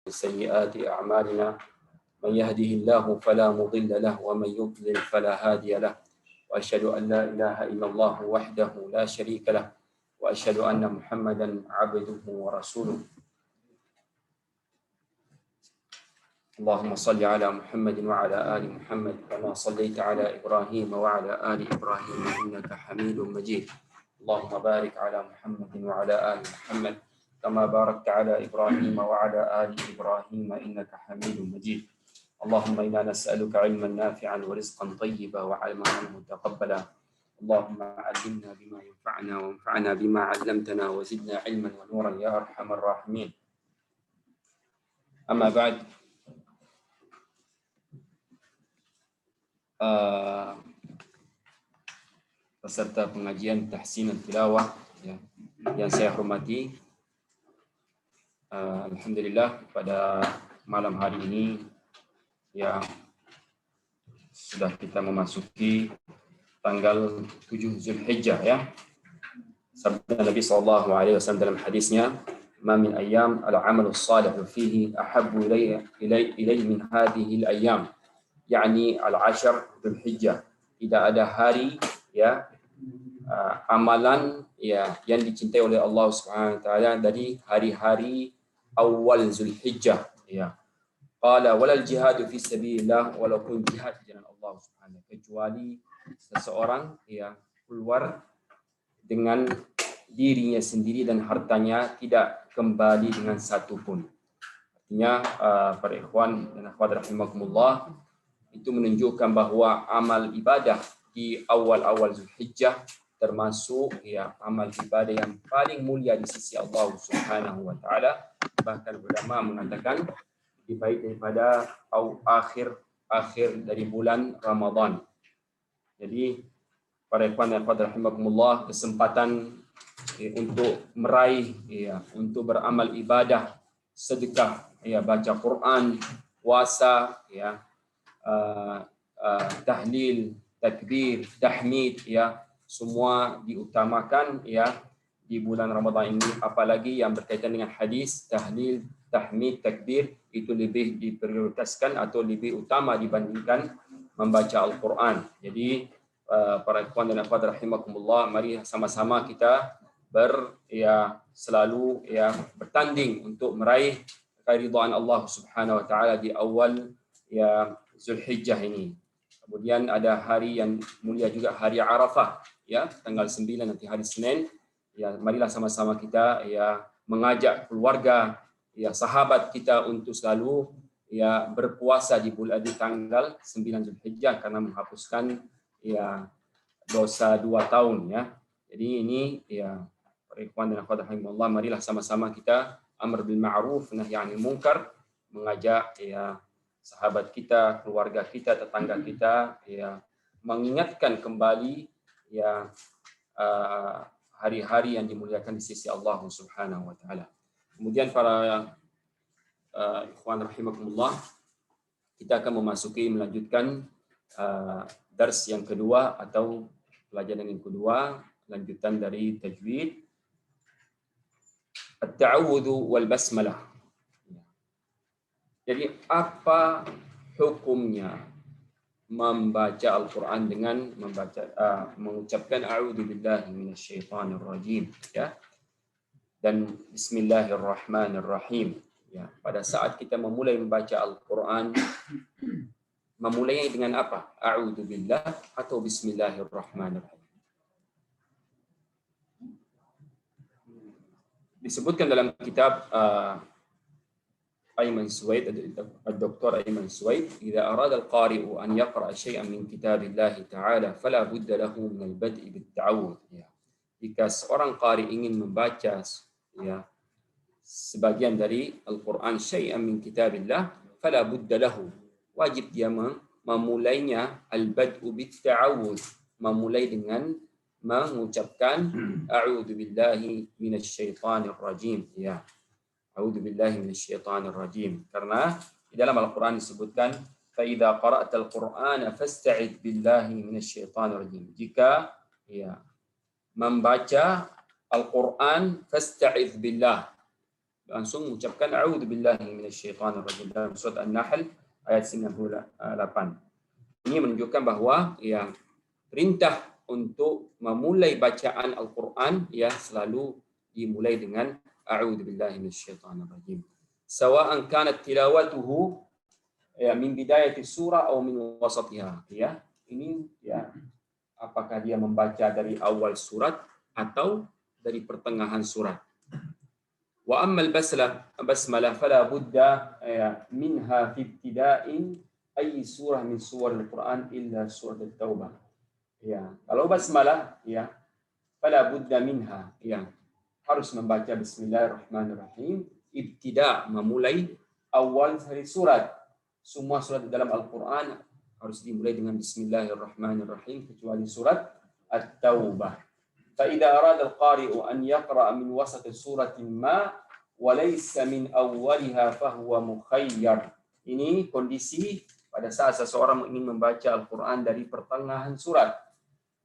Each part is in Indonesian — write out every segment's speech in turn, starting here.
سيئات أعمالنا من يهده الله فلا مضل له ومن يضلل فلا هادي له وأشهد أن لا إله إلا الله وحده لا شريك له وأشهد أن محمدا عبده ورسوله اللهم صل على محمد وعلى آل محمد كما صليت على إبراهيم وعلى آل إبراهيم إنك حميد مجيد اللهم بارك على محمد وعلى آل محمد كما باركت على إبراهيم وعلى آل إبراهيم إنك حميد مجيد اللهم إنا نسألك علما نافعا ورزقا طيبا وعلما متقبلا اللهم علمنا بما ينفعنا وانفعنا بما علمتنا وزدنا علما ونورا يا أرحم الراحمين أما بعد peserta pengajian tahsin tilawah yang saya hormati, alhamdulillah pada malam hari ini yang sudah kita memasuki tanggal 7 Zulhijjah ya. Sabda Nabi SAW dalam hadisnya, "Ma min ayyam al-'amalu salihu fihi ahabbu ilayya min hadhihi al-ayyam." Yani al-'ashr Zulhijjah. Tidak ada hari ya amalan ya yang dicintai oleh Allah Subhanahu wa taala dari hari-hari awal Zulhijjah ya. Qala walal jihadu fi sabilillah walaupun jihad di jalan Allah Subhanahu kecuali seseorang ya keluar dengan dirinya sendiri dan hartanya tidak kembali dengan satu pun. Artinya para ikhwan dan akhwat rahimakumullah, itu menunjukkan bahwa amal ibadah di awal-awal Zulhijjah termasuk ya amal ibadah yang paling mulia di sisi Allah Subhanahu wa taala. Bahkan ulama mengatakan lebih baik daripada akhir dari bulan Ramadan. Jadi para ikhwan dan akhwat rahimakumullah, kesempatan untuk meraih ya untuk beramal ibadah, sedekah ya, baca Quran, puasa ya, tahlil, takbir, tahmid ya, semua diutamakan ya di bulan Ramadan ini, apalagi yang berkaitan dengan hadis tahlil, tahmid, takbir itu lebih diprioritaskan atau lebih utama dibandingkan membaca Al-Quran. Jadi para ikhwan dan akhwat rahimakumullah, mari sama-sama kita selalu ya bertanding untuk meraih keridhaan Allah Subhanahu wa taala di awal ya Zulhijjah ini. Kemudian ada hari yang mulia juga, hari Arafah ya, tanggal 9 nanti hari Senin. Ya, marilah sama-sama kita ya mengajak keluarga ya, sahabat kita untuk selalu ya berpuasa di tanggal 9 Zulhijjah karena menghapuskan ya dosa 2 tahun ya. Jadi ini ya para ikhwan dan akhwat rahimakumullah, marilah sama-sama kita amr bil ma'ruf nahi 'anil munkar, mengajak ya sahabat kita, keluarga kita, tetangga kita ya mengingatkan kembali ya hari-hari yang dimuliakan di sisi Allah Subhanahu wa taala. Kemudian para ikhwan rahimakumullah, kita akan melanjutkan dars yang kedua atau pelajaran yang kedua, lanjutan dari tajwid, at-ta'awudhu wal basmalah. Jadi apa hukumnya membaca Al-Quran dengan mengucapkan a'udzubillahi minasyaitonir rajim ya, dan bismillahirrahmanirrahim ya. Pada saat kita memulai membaca Al-Quran, memulainya dengan apa? A'udzubillah atau bismillahirrahmanirrahim. Disebutkan dalam kitab Ayman Suwaid, Dr. Ayman Suwaid, "Idza arada al-qari'u an yaqra'a syai'an min kitabillah ta'ala fala budda lahu min al-bad'i bit-ta'awudz." Ya. Jika seorang qari ingin membaca ya sebagian dari Al-Qur'an, syai'an min kitabillah, fala budda lahu, wajib dia memulainya al-bad'u bit-ta'awudz, memulai dengan mengucapkan a'udzu billahi minasyaitonir rajim ya. A'udzu billahi minasyaitonir rajim. Karena di dalam Al-Qur'an disebutkan fa idza qara'tal qur'ana fasta'id billahi minasyaitonir rajim. Jika ya membaca Al-Qur'an, fasta'id billah, langsung mengucapkan a'udzubillahi minasyaitonirrajim dalam surat An-Nahl ayat 98. Ini menunjukkan bahwa ya perintah untuk memulai bacaan Al-Quran ya selalu dimulai dengan a'udzubillahi minasyaitonirrajim. Sawa'an kanat tilawatuhu ya min bidayati surah atau min wasatiha, ya. Ini ya apakah dia membaca dari awal surat atau dari pertengahan surat. Wa ammal basmalah fala budda ya minha fi ibtida'in ay surah min suwar al-Quran illa surah at-Taubah. Ya, kalau basmalah ya fala budda minha ya harus membaca bismillahirrahmanirrahim, ibtida memulai awal dari surat. Semua surat dalam Al-Quran harus dimulai dengan bismillahirrahmanirrahim kecuali surat At-Taubah. فإذا أراد القارئ أن يقرأ من وسط سورة ما وليس من أولها فهو مخير. Ini kondisi pada saat seseorang ingin membaca Al-Quran dari pertengahan surat.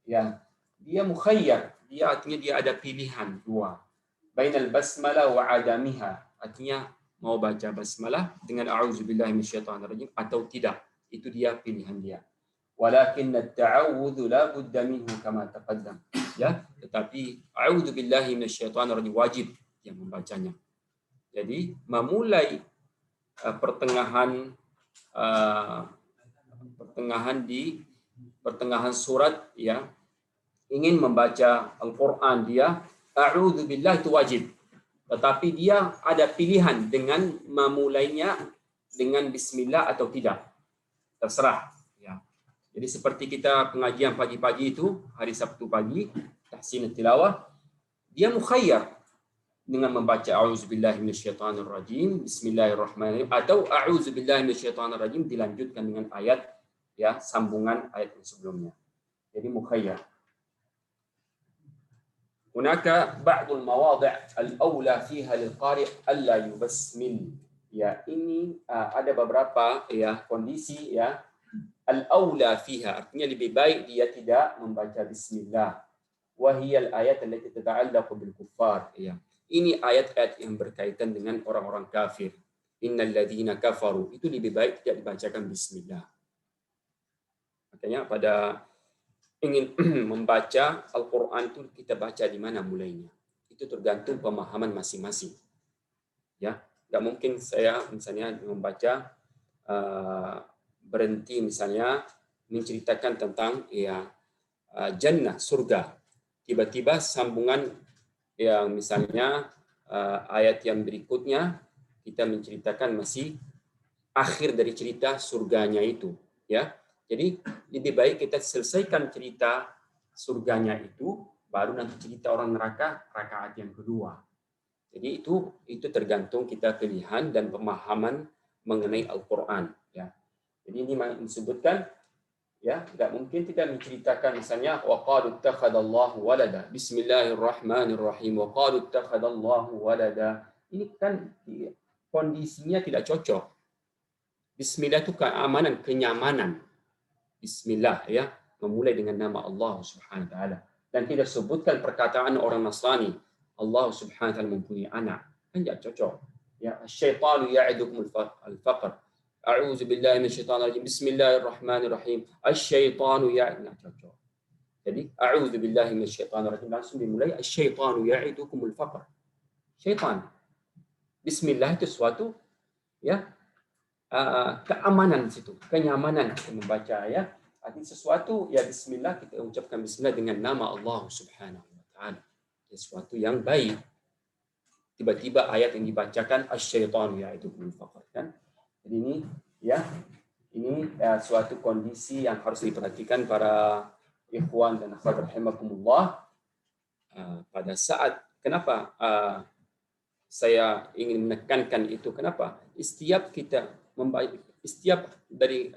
Ya, dia mukhayyar, dia artinya dia ada pilihan dua. Bainal basmalah wa adamiha, artinya mau baca basmalah dengan a'udzubillahi minasyaitonirrajim atau tidak. Itu dia pilihan dia. Walakin at-ta'awudzu la budda minhu kama taqaddam. Ya, tetapi a'udzubillahi minasyaitonirrajim wajib yang membacanya. Jadi memulai pertengahan surat ya ingin membaca Al-Quran dia a'udzubillah itu wajib. Tetapi dia ada pilihan dengan memulainya dengan bismillah atau tidak. Terserah. Ya. Jadi seperti kita pengajian pagi-pagi itu, hari Sabtu pagi, tahsin tilawah, dia mukhayyar dengan membaca a'udzubillahi minasyaitonirrajim, bismillahirrahmanirrahim, atau a'udzubillahi minasyaitonirrajim dilanjutkan dengan ayat ya sambungan ayat yang sebelumnya. Jadi mukhayyar. Hunaka ba'dul mawadhi' al-aula fiha lil-qari' alla yubasmil. Ya, ini ada beberapa ya kondisi ya al-aula fiha, artinya lebih baik dia tidak membaca bismillah. Wa hiya al-ayat allati tata'allaqu bil kuffar. Ya. Ini ayat-ayat yang berkaitan dengan orang-orang kafir. Innal ladzina kafaru, itu lebih baik tidak dibacakan bismillah. Makanya pada ingin membaca Al-Quran itu kita baca di mana mulainya. Itu tergantung pemahaman masing-masing. Ya, nggak mungkin saya misalnya membaca berhenti misalnya menceritakan tentang ya jannah surga. Tiba-tiba sambungan yang misalnya ayat yang berikutnya kita menceritakan masih akhir dari cerita surganya itu, ya. Jadi lebih baik kita selesaikan cerita surganya itu, baru nanti cerita orang neraka rakaat yang kedua. Jadi itu tergantung kita pilihan dan pemahaman mengenai Al-Quran. Ya. Jadi ini disebutkan, ya nggak mungkin kita menceritakan misalnya waqalu ittakhadallahu walada, bismillahirrahmanirrahim, waqalu ittakhadallahu walada. Ini kan kondisinya tidak cocok. Bismillah itu keamanan, kenyamanan. Bismillah ya, memulai dengan nama Allah Subhanahu wa taala, dan tidak sebutkan perkataan orang Nasrani Allah Subhanahu wa taala mempunyai anak, kan tidak cocok. Ya, asyaitanu ya'idukum al-faqr. A'udzu billahi minasyaitonir rajim. Bismillahirrahmanirrahim. Asyaitanu ya'idukum cocok. Jadi a'udzu billahi minasyaitonir rajim langsung dimulai asyaitanu ya'idukum al-faqr. Syaitan. Bismillah itu suatu ya keamanan di situ, kenyamanan kita membaca ya. Artinya sesuatu ya bismillah, kita ucapkan bismillah dengan nama Allah Subhanahu wa taala. Sesuatu yang baik. Tiba-tiba ayat yang dibacakan asyaitanu ya'idukumul faqr kan. Jadi ini ya suatu kondisi yang harus diperhatikan para ikhwan dan akhwat rahimakumullah pada saat kenapa saya ingin menekankan itu, kenapa? Setiap dari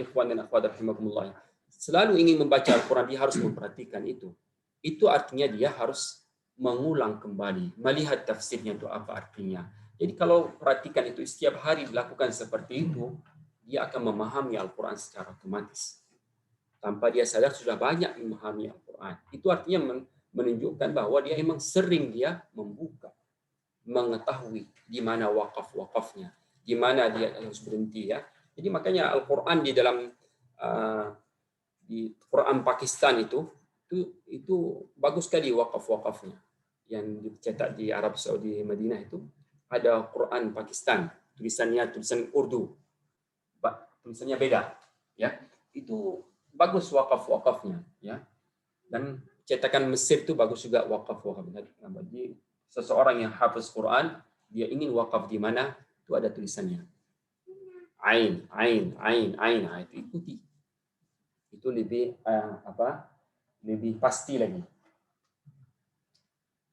ikhwan dan akhwat rahimakumullah selalu ingin membaca Al-Quran, dia harus memperhatikan itu. Itu artinya dia harus mengulang kembali, melihat tafsirnya itu apa artinya. Jadi kalau perhatikan itu setiap hari dilakukan seperti itu, dia akan memahami Al-Quran secara otomatis. Tanpa dia sadar sudah banyak memahami Al-Quran. Itu artinya menunjukkan bahwa dia memang sering dia membuka, mengetahui di mana wakafnya, di mana dia harus berhenti ya. Jadi makanya Al-Qur'an di dalam di Quran Pakistan itu bagus sekali wakafnya yang dicetak di Arab Saudi Madinah itu ada Quran Pakistan, tulisan Urdu, tulisannya beda ya. Itu bagus wakafnya ya. Dan cetakan Mesir itu bagus juga wakafnya. Jadi seseorang yang hafiz Quran, dia ingin wakaf di mana, itu ada tulisannya. Ain, itu ikuti. Itu lebih lebih pasti lagi.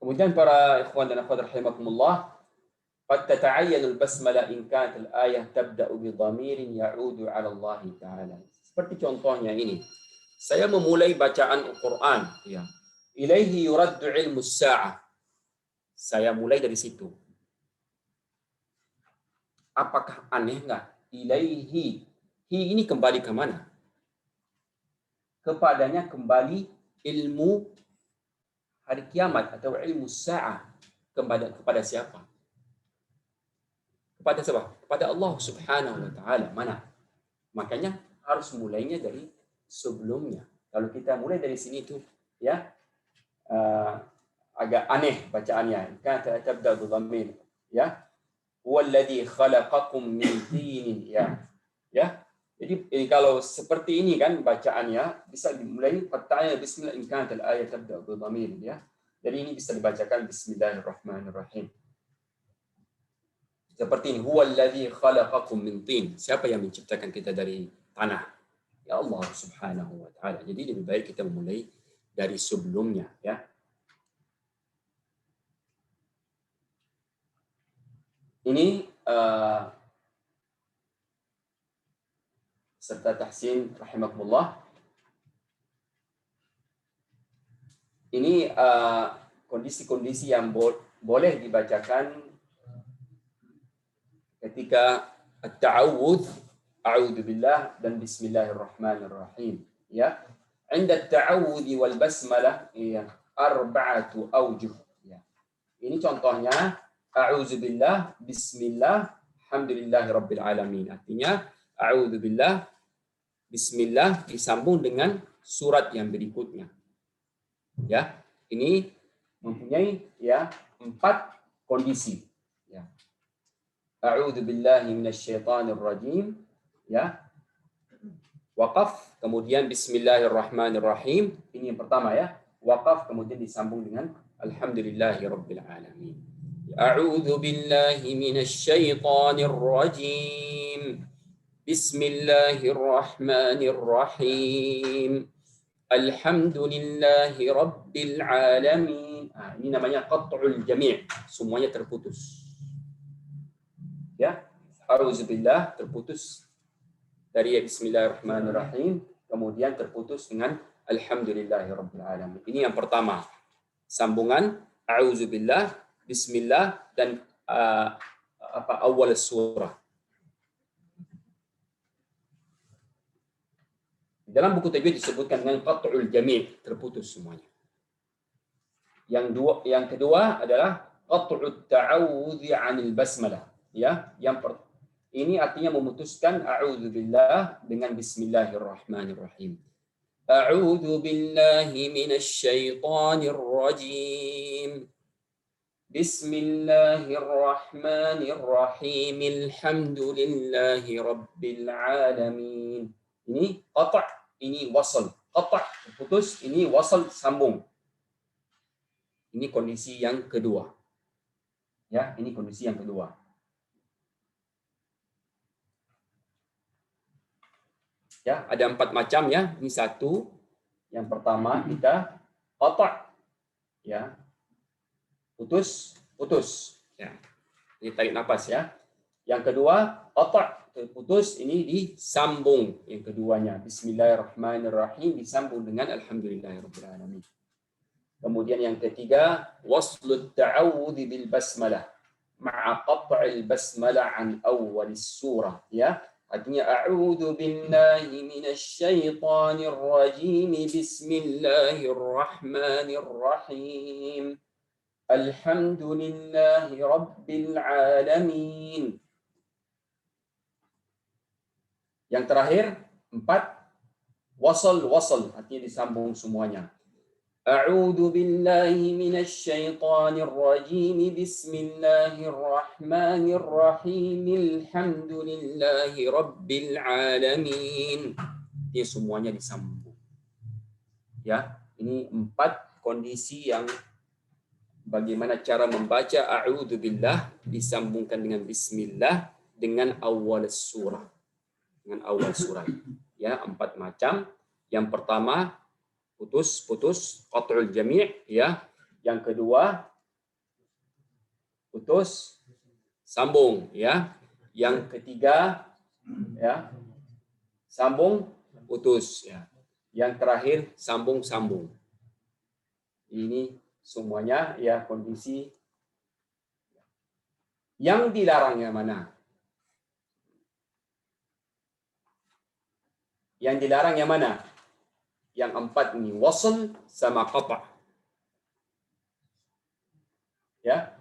Kemudian para ikhwan dan akhwat rahimakumullah, qad tata'ayyanu al-basmalah in kanat al-ayah tabda'u bi dhamirin ya'udu 'ala Allah Ta'ala. Seperti contohnya ini. Saya memulai bacaan Al-Qur'an ya. Ilaihi yuraddu ilmu as-sa'ah. Saya mulai dari situ. Apakah aneh enggak? Ilaihi. Hi ini kembali ke mana? Kepadanya kembali ilmu hari kiamat atau ilmu sa'ah. Kepada siapa? Kepada siapa? Kepada Allah Subhanahu wa taala. Mana? Makanya harus mulainya dari sebelumnya. Kalau kita mulai dari sini tuh ya agak aneh bacaannya. Kan tabda dhamir ya. Huwallazi khalaqakum min tin ya. Ya. Jadi kalau seperti ini kan bacaannya bisa dimulai fata'aya bismillah in kanat al-ayat tabda dhamir ya. Jadi ini bisa dibacakan bismillahirrahmanirrahim. Seperti ini, huwallazi khalaqakum min tin. Siapa yang menciptakan kita dari tanah? Ya Allah Subhanahu wa taala. Jadi lebih baik kita memulai dari sebelumnya ya. Ini serta tahsin rahimakumullah. Ini kondisi-kondisi yang boleh dibacakan ketika at-ta'awudz, a'udzu billah dan bismillahirrahmanirrahim ya. 'Inda at-ta'awudz wal basmalah ya arba'atu awjuh ya. Ini contohnya a'udzu billah, bismillah, alhamdulillahirabbil alamin. Artinya a'udzu billah, bismillah disambung dengan surat yang berikutnya. Ya, ini mempunyai ya 4 kondisi ya. A'udzu billahi minasyaitonir rajim ya. Waqaf, kemudian bismillahirrahmanirrahim. Ini yang pertama ya. Waqaf kemudian disambung dengan alhamdulillahirabbil alamin. A'udzu billahi minasyaitonir rajim. Bismillahirrahmanirrahim. Alhamdulillahi rabbil alamin. Ini namanya qat'ul jami'. Semuanya terputus. Ya, a'udzubillah terputus dari bismillahirrahmanirrahim, kemudian terputus dengan alhamdulillahi rabbil alamin. Ini yang pertama. Sambungan a'udzubillah, bismillah dan awal surah. Dalam buku tajwid disebutkan dengan qat'ul jami', terputus semuanya. Yang kedua adalah qat'ut ta'awudz 'anil basmalah. Ya, ini artinya memutuskan a'udzubillah dengan bismillahirrahmanirrahim. A'udzu billahi minasyaitonir rajim. Bismillahirrahmanirrahim. Alhamdulillahi rabbil alamin. Ini qata', ini wasal. Qata' putus, ini wasal sambung. Ini kondisi yang kedua. Ya, ini kondisi yang kedua. Ya, ada 4 macam ya. Ini satu. Yang pertama kita qata'. Ya. Putus. Ya. Ini tarik nafas ya. Yang kedua qata', putus, ini disambung. Yang keduanya bismillahirrahmanirrahim disambung dengan alhamdulillahirabbil alamin. Kemudian yang ketiga waslut ta'awudz bil basmalah ma'a qat'il basmalah an awwalis surah ya. Artinya a'udzu billahi minasyaitonir rajim bismillahirrahmanirrahim. Alhamdulillahi Rabbil Alamin. Yang terakhir, 4. Wasal, artinya disambung semuanya. A'udzu billahi minasy syaithanir rajim. Bismillahirrahmanirrahim. Alhamdulillahi Rabbil Alamin. Ini semuanya disambung. Ya, ini 4 kondisi yang bagaimana cara membaca a'udzubillah disambungkan dengan bismillah dengan awal surah. Ya, 4 macam. Yang pertama putus qat'ul jami', ya. Yang kedua putus sambung, ya. Yang ketiga, ya, sambung putus, ya. Yang terakhir sambung. Ini semuanya ya kondisi. Yang dilarang yang mana? Yang dilarang yang mana? Yang 4 ini, wasl sama qata'. Ya.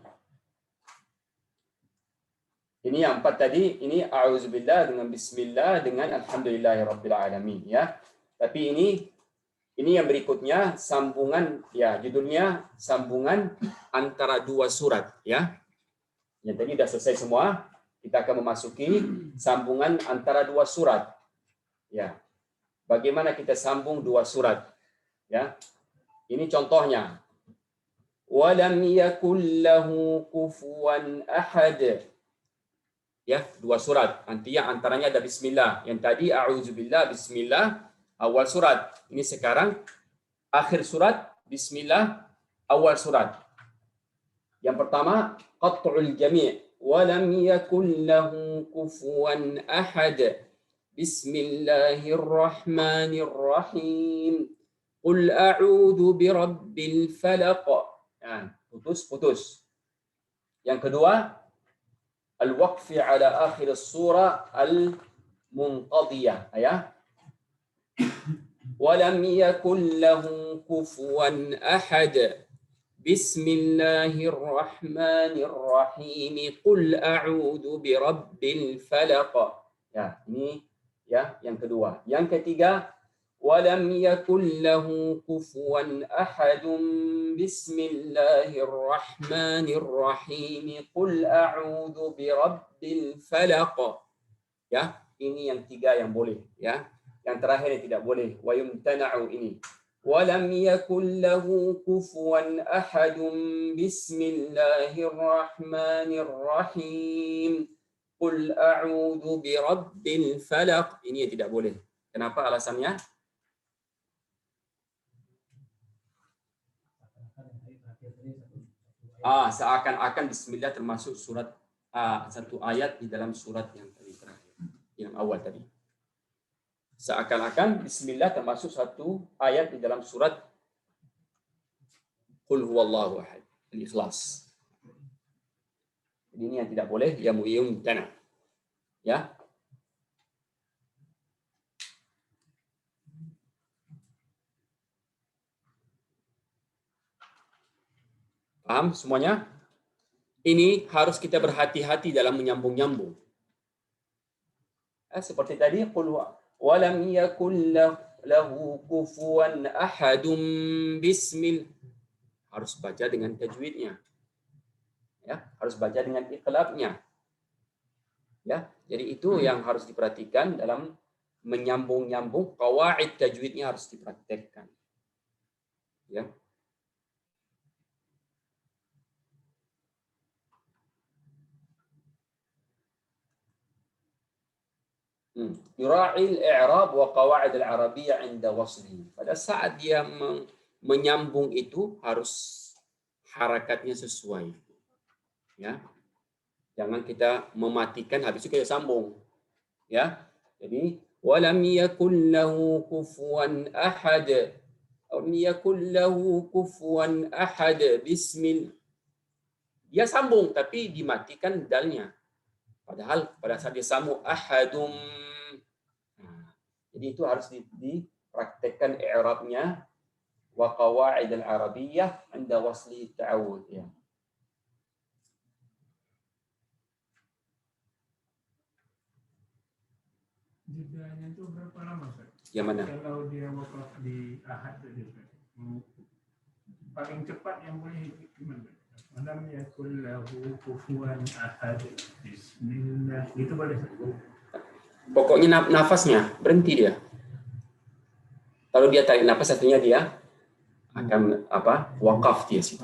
Ini yang 4 tadi, ini a'udzubillah dengan bismillah dengan alhamdulillahirabbil alamin, ya. Tapi ini yang berikutnya sambungan, ya, judulnya sambungan antara 2 surat, ya. Yang tadi sudah selesai semua, kita akan memasuki sambungan antara 2 surat. Ya. Bagaimana kita sambung 2 surat? Ya. Ini contohnya. Walam yakul lahu kufuwan ahad. Ya, 2 surat. Nanti yang antaranya ada bismillah. Yang tadi a'udzubillah bismillah awal surat. Ini sekarang akhir surat bismillah awal surat. Yang pertama qat'ul jami'. Walam yakul lahu kufuwan ahad. Bismillahirrahmanirrahim. Qul a'udzu birabbil falaq. Nah, putus. Yang kedua, al-waqfi ala akhir surah al-munqadiyah, ya. Walam yakul lahu kufuwan ahad. Bismillahirrahmanirrahim. Qul a'udzu birabbil falaq. Ya, ini ya yang kedua. Yang ketiga, walam yakul lahu kufuwan ahadun. Bismillahirrahmanirrahim. Qul a'udzu birabbil falaq. Ya, ini yang 3 yang boleh, ya. Yang terakhir yang tidak boleh, wa yumtana'u ini. Walam yakul lahu kufuwan ahadun. Bismillahirrahmanirrahim. Qul a'udzu birabbil falaq. Ini yang tidak boleh. Kenapa alasannya? Seakan-akan bismillah termasuk surat satu ayat di dalam surat yang terakhir, yang awal tadi. Seakan-akan bismillah termasuk satu ayat di dalam surat Qul huwallahu ahad, Al-Ikhlas. Ini yang tidak boleh, ya muyumtana. Ya. Paham semuanya? Ini harus kita berhati-hati dalam menyambung-nyambung. Seperti tadi, qul walam yakul lahu kufuwan ahadum bismillah. Harus baca dengan tajwidnya. Ya, harus baca dengan iqlabnya. Ya, jadi itu yang harus diperhatikan dalam menyambung-nyambung. Qawaid tajwidnya harus dipraktekkan. Ya. Yura'il i'rab wa qawaid al-arabiyyah 'inda waslihi. Pada saat dia menyambung itu harus harakatnya sesuai. Ya. Jangan kita mematikan habis itu kita sambung. Ya. Jadi walam yakul lahu kufuwan ahad. Walam yakul lahu kufuwan ahad. Bismillah. Dia sambung tapi dimatikan dalnya. Padahal pada saat dia sambung ahadum. Nah, jadi itu harus dipraktekkan i'rabnya wa qawaid al-arabiyyah 'inda wasli at-ta'awudz ya. Jedanya itu berapa lama, Ustaz? Yang mana? Kalau dia wakaf di ahad saja, Ustaz. Paling cepat yang boleh gimana? Alam yakul lahu kufuwan ahad. Bismillah. Itu boleh. Pokoknya nafasnya berhenti dia. Kalau dia tarik nafas satunya dia akan wakaf dia situ.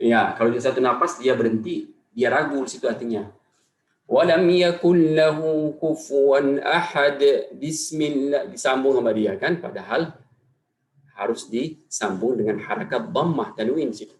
Ya, kalau dia satu nafas dia berhenti, dia ragu situ artinya. Walam yakul lahu kufuwan ahad. Bismillah, disambung sama dia kan, padahal harus disambung dengan harakat dhammah tanwin situ.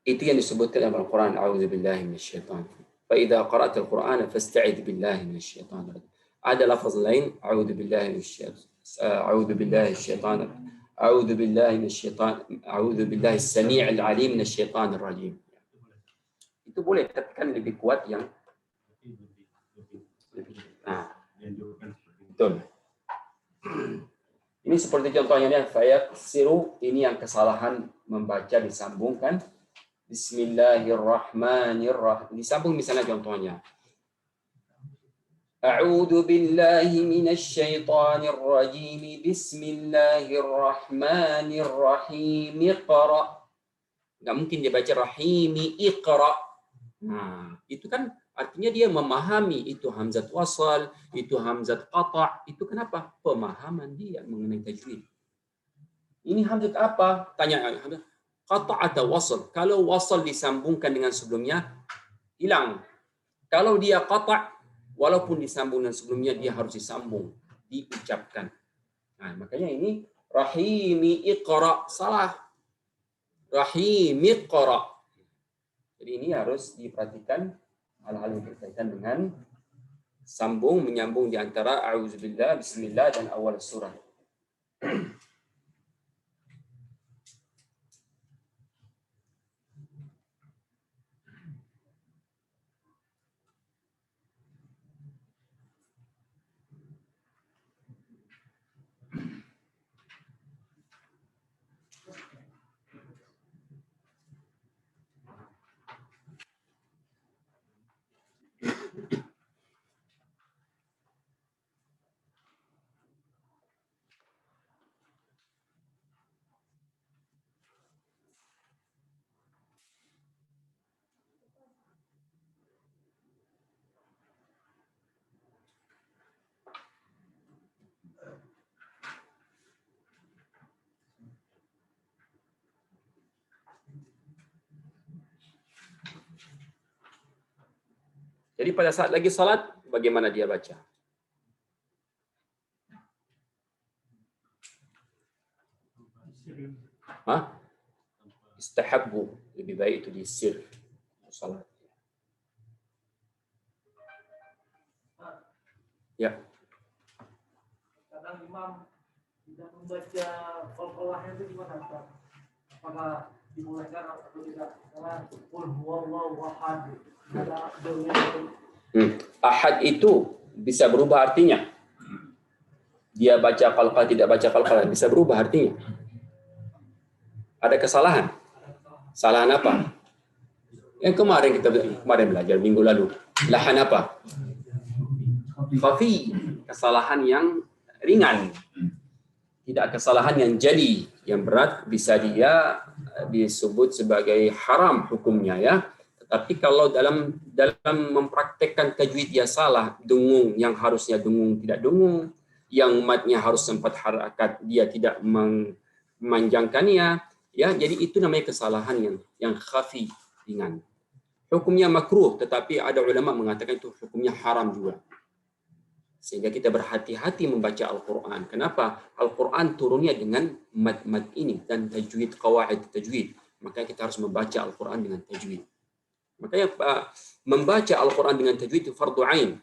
Itu yang disebutkan dalam Al-Quran, a'udzubillahi minasyaitonir rajim. Fa idza qara'tal Qur'ana fasta'idz billahi minasyaitonir rajim. Ada lafaz lain, a'udzubillahi minasyaitonir syaitanir. A'udzubillahi as-sami'il 'alim minasyaitonir rajim. Itu boleh, tapi kan lebih kuat yang betul. Ini seperti contohnya ya, fayaqsiru, ini yang kesalahan membaca disambungkan. Bismillahirrahmanirrahim. Disambung misalnya contohnya. A'udzu billahi minasy syaithanir rajim. Bismillahirrahmanirrahim. Iqra. Enggak mungkin dia baca rahimi iqra. Nah, itu kan artinya dia memahami itu hamzat wasal, itu hamzat qata'. Itu kenapa? Pemahaman dia mengenai tajwid. Ini hamzat apa? Tanya hamzat qata' atau wasal. Kalau wasal disambungkan dengan sebelumnya, hilang. Kalau dia qata', walaupun disambung dengan sebelumnya, dia harus disambung, diucapkan. Nah, makanya ini rahimi iqra, salah. Rahimi iqra. Jadi ini harus diperhatikan hal-hal yang berkaitan dengan sambung, menyambung di antara a'udzubillah, bismillah, dan awal surah. Jadi pada saat lagi salat, bagaimana dia baca? Hah? Istahabbu, lebih baik itu di sir salat. Ya. Kadang imam tidak membaca qalqalahnya itu gimana, Pak? Apakah dimulaikan atau tidak? Karena qul huwallahu ahad. Ahad itu bisa berubah artinya. Dia baca qalqalah, tidak baca qalqalah, bisa berubah artinya. Ada kesalahan. Kesalahan apa? Yang kita belajar minggu lalu. Lahan apa? Khafi. Kesalahan yang ringan. Tidak kesalahan yang jali, yang berat bisa dia disebut sebagai haram hukumnya ya. Tapi kalau dalam mempraktekkan tajwid dia salah, dengung yang harusnya dengung tidak dengung, yang matnya harus sempat harakat dia tidak memanjangkannya, ya. Jadi itu namanya kesalahan yang khafi, ringan. Hukumnya makruh, tetapi ada ulama mengatakan itu hukumnya haram juga. Sehingga kita berhati-hati membaca Al-Qur'an. Kenapa? Al-Qur'an turunnya dengan mat-mat ini dan tajwid, qawaid tajwid. Maka kita harus membaca Al-Qur'an dengan tajwid. Makanya membaca Al-Quran dengan tajwid itu fardu ain.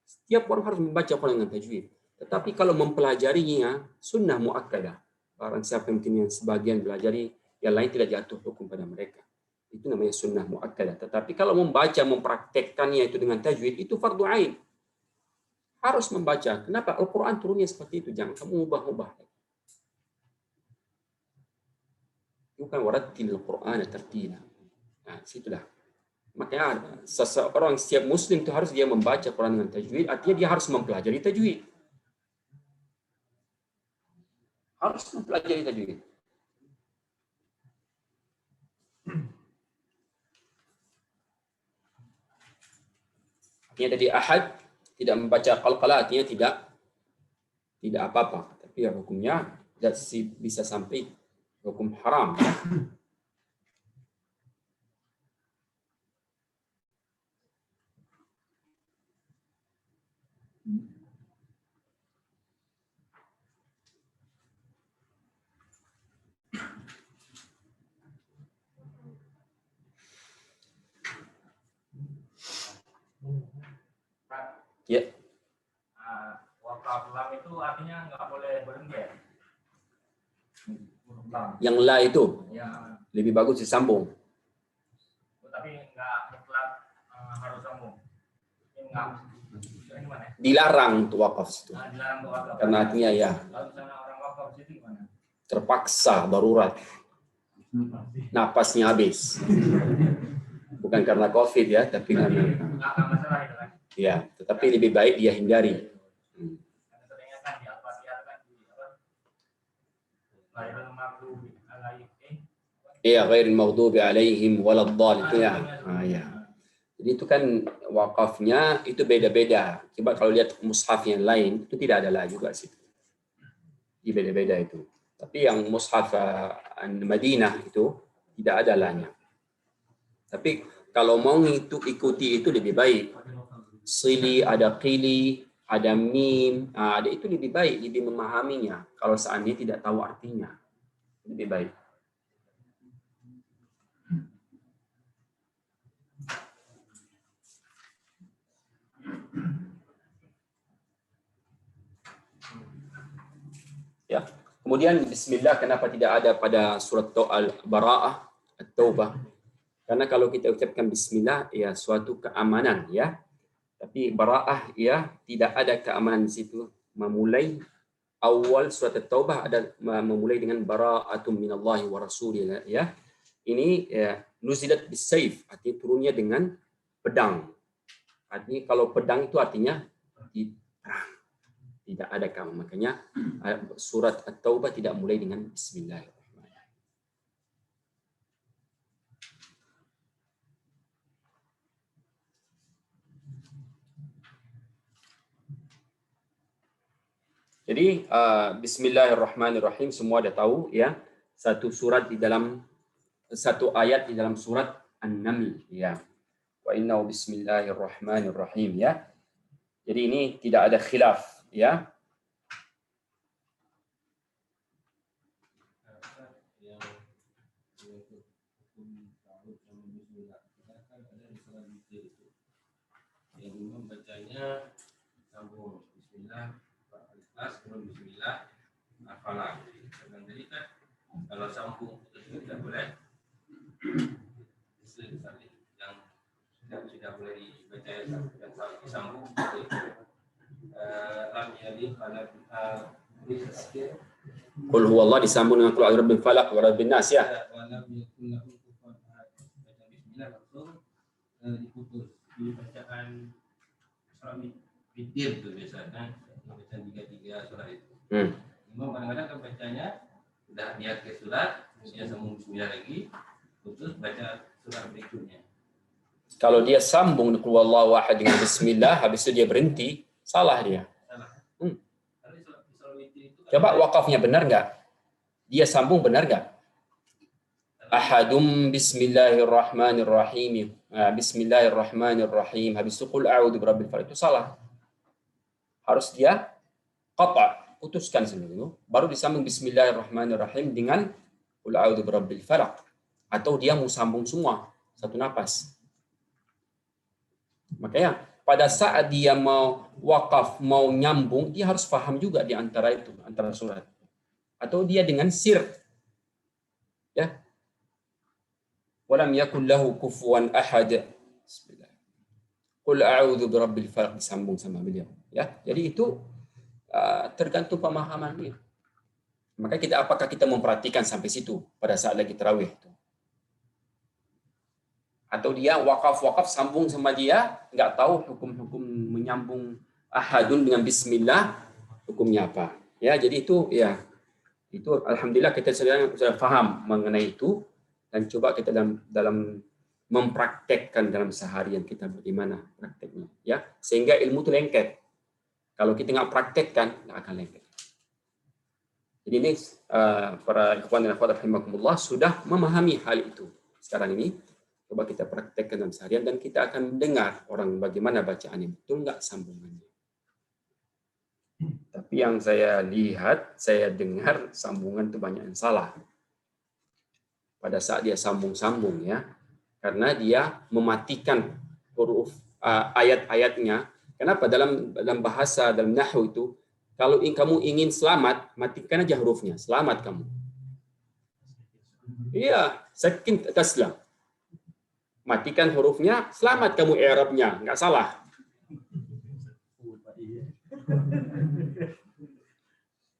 Setiap orang harus membaca Al-Quran dengan tajwid. Tetapi kalau mempelajarinya, sunnah muakkadah. Barang siapa mungkin yang sebagian belajari, yang lain tidak jatuh hukum pada mereka. Itu namanya sunnah muakkadah. Tetapi kalau membaca, mempraktekkannya itu dengan tajwid, itu fardu ain. Harus membaca. Kenapa? Al-Quran turunnya seperti itu. Jangan kamu ubah-ubah. Bukan warattil Al-Quran tartila. Nah, situlah. Makanya seseorang, setiap muslim itu harus dia membaca Quran dengan tajwid. Artinya dia harus mempelajari tajwid. Harus mempelajari tajwid. Artinya tadi ahad tidak membaca qalqalah, artinya tidak apa-apa. Tapi ya hukumnya tidak bisa sampai hukum haram. Ya. Wakaf lam itu artinya nggak boleh berhenti ya? Yang la itu Ya. lebih bagus disambung. Tapi nggak mutlak harus sambung. Ini nggak. Ini mana? Dilarang untuk wakaf situ. Nah, dilarang untuk wakaf. Karena artinya ya Kalau misalnya orang wakaf situ gimana? terpaksa darurat. Napasnya habis. Bukan karena COVID ya, tapi karena Nggak masalah itu kan? ya, tetapi lebih baik dia hindari. Karena seringnya kan di Al-Fatihah kan di apa? Ghairil maghdubi alaihim. Iya, ghairil maghdubi alaihim waladdallin itu ya. Ya. Jadi itu kan wakafnya itu beda-beda. Coba kalau lihat mushaf yang lain itu tidak ada la juga sih. Ini beda-beda itu. Tapi yang mushaf Madinah itu tidak ada lanya. Tapi kalau mau ikuti itu lebih baik. Sili, ada qili, ada mim, ada itu lebih baik, lebih memahaminya. Kalau seandainya tidak tahu artinya, lebih baik. Ya. Kemudian bismillah kenapa tidak ada pada surat Al-Bara'ah, At-Taubah? Karena kalau kita ucapkan bismillah ya suatu keamanan ya. Tapi bara'ah ya tidak ada keamanan di situ. Memulai awal surat At-Taubah ada memulai dengan bara'atum minallahi wa rasulih ya. Ini ya nuzilat bisayf, artinya turunnya dengan pedang. Artinya kalau pedang itu artinya perang. Tidak ada keamanan. Makanya surat At-Taubah tidak mulai dengan bismillahirrahmanirrahim. Jadi bismillahirrahmanirrahim semua dah tahu ya. Satu ayat di dalam surat An-Naml ya. Wa innahu bismillahirrahmanirrahim ya. Jadi ini tidak ada khilaf ya. Yang membacanya sambung bismillah sebelum bismillah al-falaq. Dan jadi kan kalau sambung itu tidak boleh. Yang sudah boleh dibaca yang disambung lam yalid pada Qul huwallahu disambung dengan qul a'udzu birabbil falaq wa rabbin nas ya. Walam yakul lahu kufuwan ahad. Baca bismillah langsung diputus di bacaan surah witir itu biasanya bacaan 3 surah itu. Imam kadang-kadang kan bacanya udah di akhir surat, dia sambung bismillah lagi, putus baca surat berikutnya. Kalau dia sambung qul huwallahu ahad dengan bismillah habis itu dia berhenti, salah dia. Coba wakafnya benar nggak? Dia sambung benar nggak? Ahadum bismillahirrahmanirrahim. Bismillahirrahmanirrahim. Habis itu qul a'udzu birabbil falaq. Itu salah. Harus dia qata', putuskan dulu, baru disambung bismillahirrahmanirrahim dengan qul a'udzu birabbil falaq. Atau dia mau sambung semua satu napas. Makanya pada saat dia mau wakaf, mau nyambung, dia harus paham juga di antara itu, antara surat. Atau dia dengan sir. Ya. Walam yakul lahu kufuwan ahad. Bismillah. Qul a'udzu birabbil falaq, disambung sama beliau. Ya, jadi itu tergantung pemahaman dia. Maka apakah kita memperhatikan sampai situ pada saat lagi tarawih itu? Atau dia wakaf sambung sama dia, nggak tahu hukum-hukum menyambung ahadun dengan bismillah hukumnya apa. Ya, jadi itu alhamdulillah kita sudah paham mengenai itu, dan coba kita dalam mempraktekkan dalam seharian kita bagaimana prakteknya, ya, sehingga ilmu itu lengket. Kalau kita nggak praktekkan, nggak akan lengket. Jadi ini para ikhwan dan akhwat rahimakumullah sudah memahami hal itu. Sekarang ini coba kita praktekkan dalam seharian, dan kita akan mendengar orang bagaimana bacaannya, betul nggak sambungannya. Tapi yang saya lihat, saya dengar sambungan itu banyak yang salah pada saat dia sambung-sambung, ya, karena dia mematikan huruf ayat-ayatnya. Kenapa? Dalam bahasa, dalam nahwu itu, kalau kamu ingin selamat, matikan aja hurufnya, selamat kamu. Iya, sakin taslam. Matikan hurufnya, selamat kamu i'rabnya, nggak salah.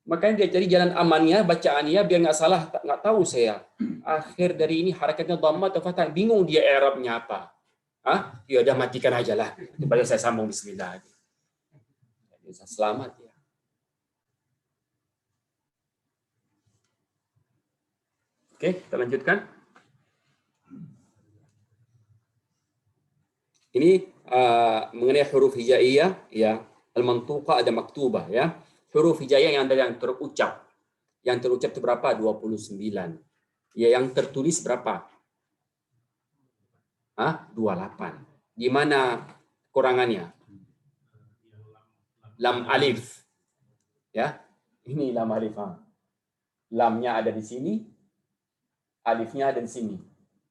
Makanya dia cari jalan amannya, bacaannya biar nggak salah, nggak tahu saya. Akhir dari ini harakatnya dhamma atau fathah, bingung dia i'rabnya apa. Ya udah matikan aja lah. Baru saya sambung bismillah. Bisa selamat ya. Oke, kita lanjutkan. Ini mengenai huruf hijaiyah, ya, al-mantuqah ada maktubah, ya. Huruf hijaiyah yang ada yang terucap. Yang terucap itu berapa? 29. Ya, yang tertulis berapa? 28. Di mana kurangannya? Lam alif. Ya. Ini lam alif. Lamnya ada di sini, alifnya ada di sini.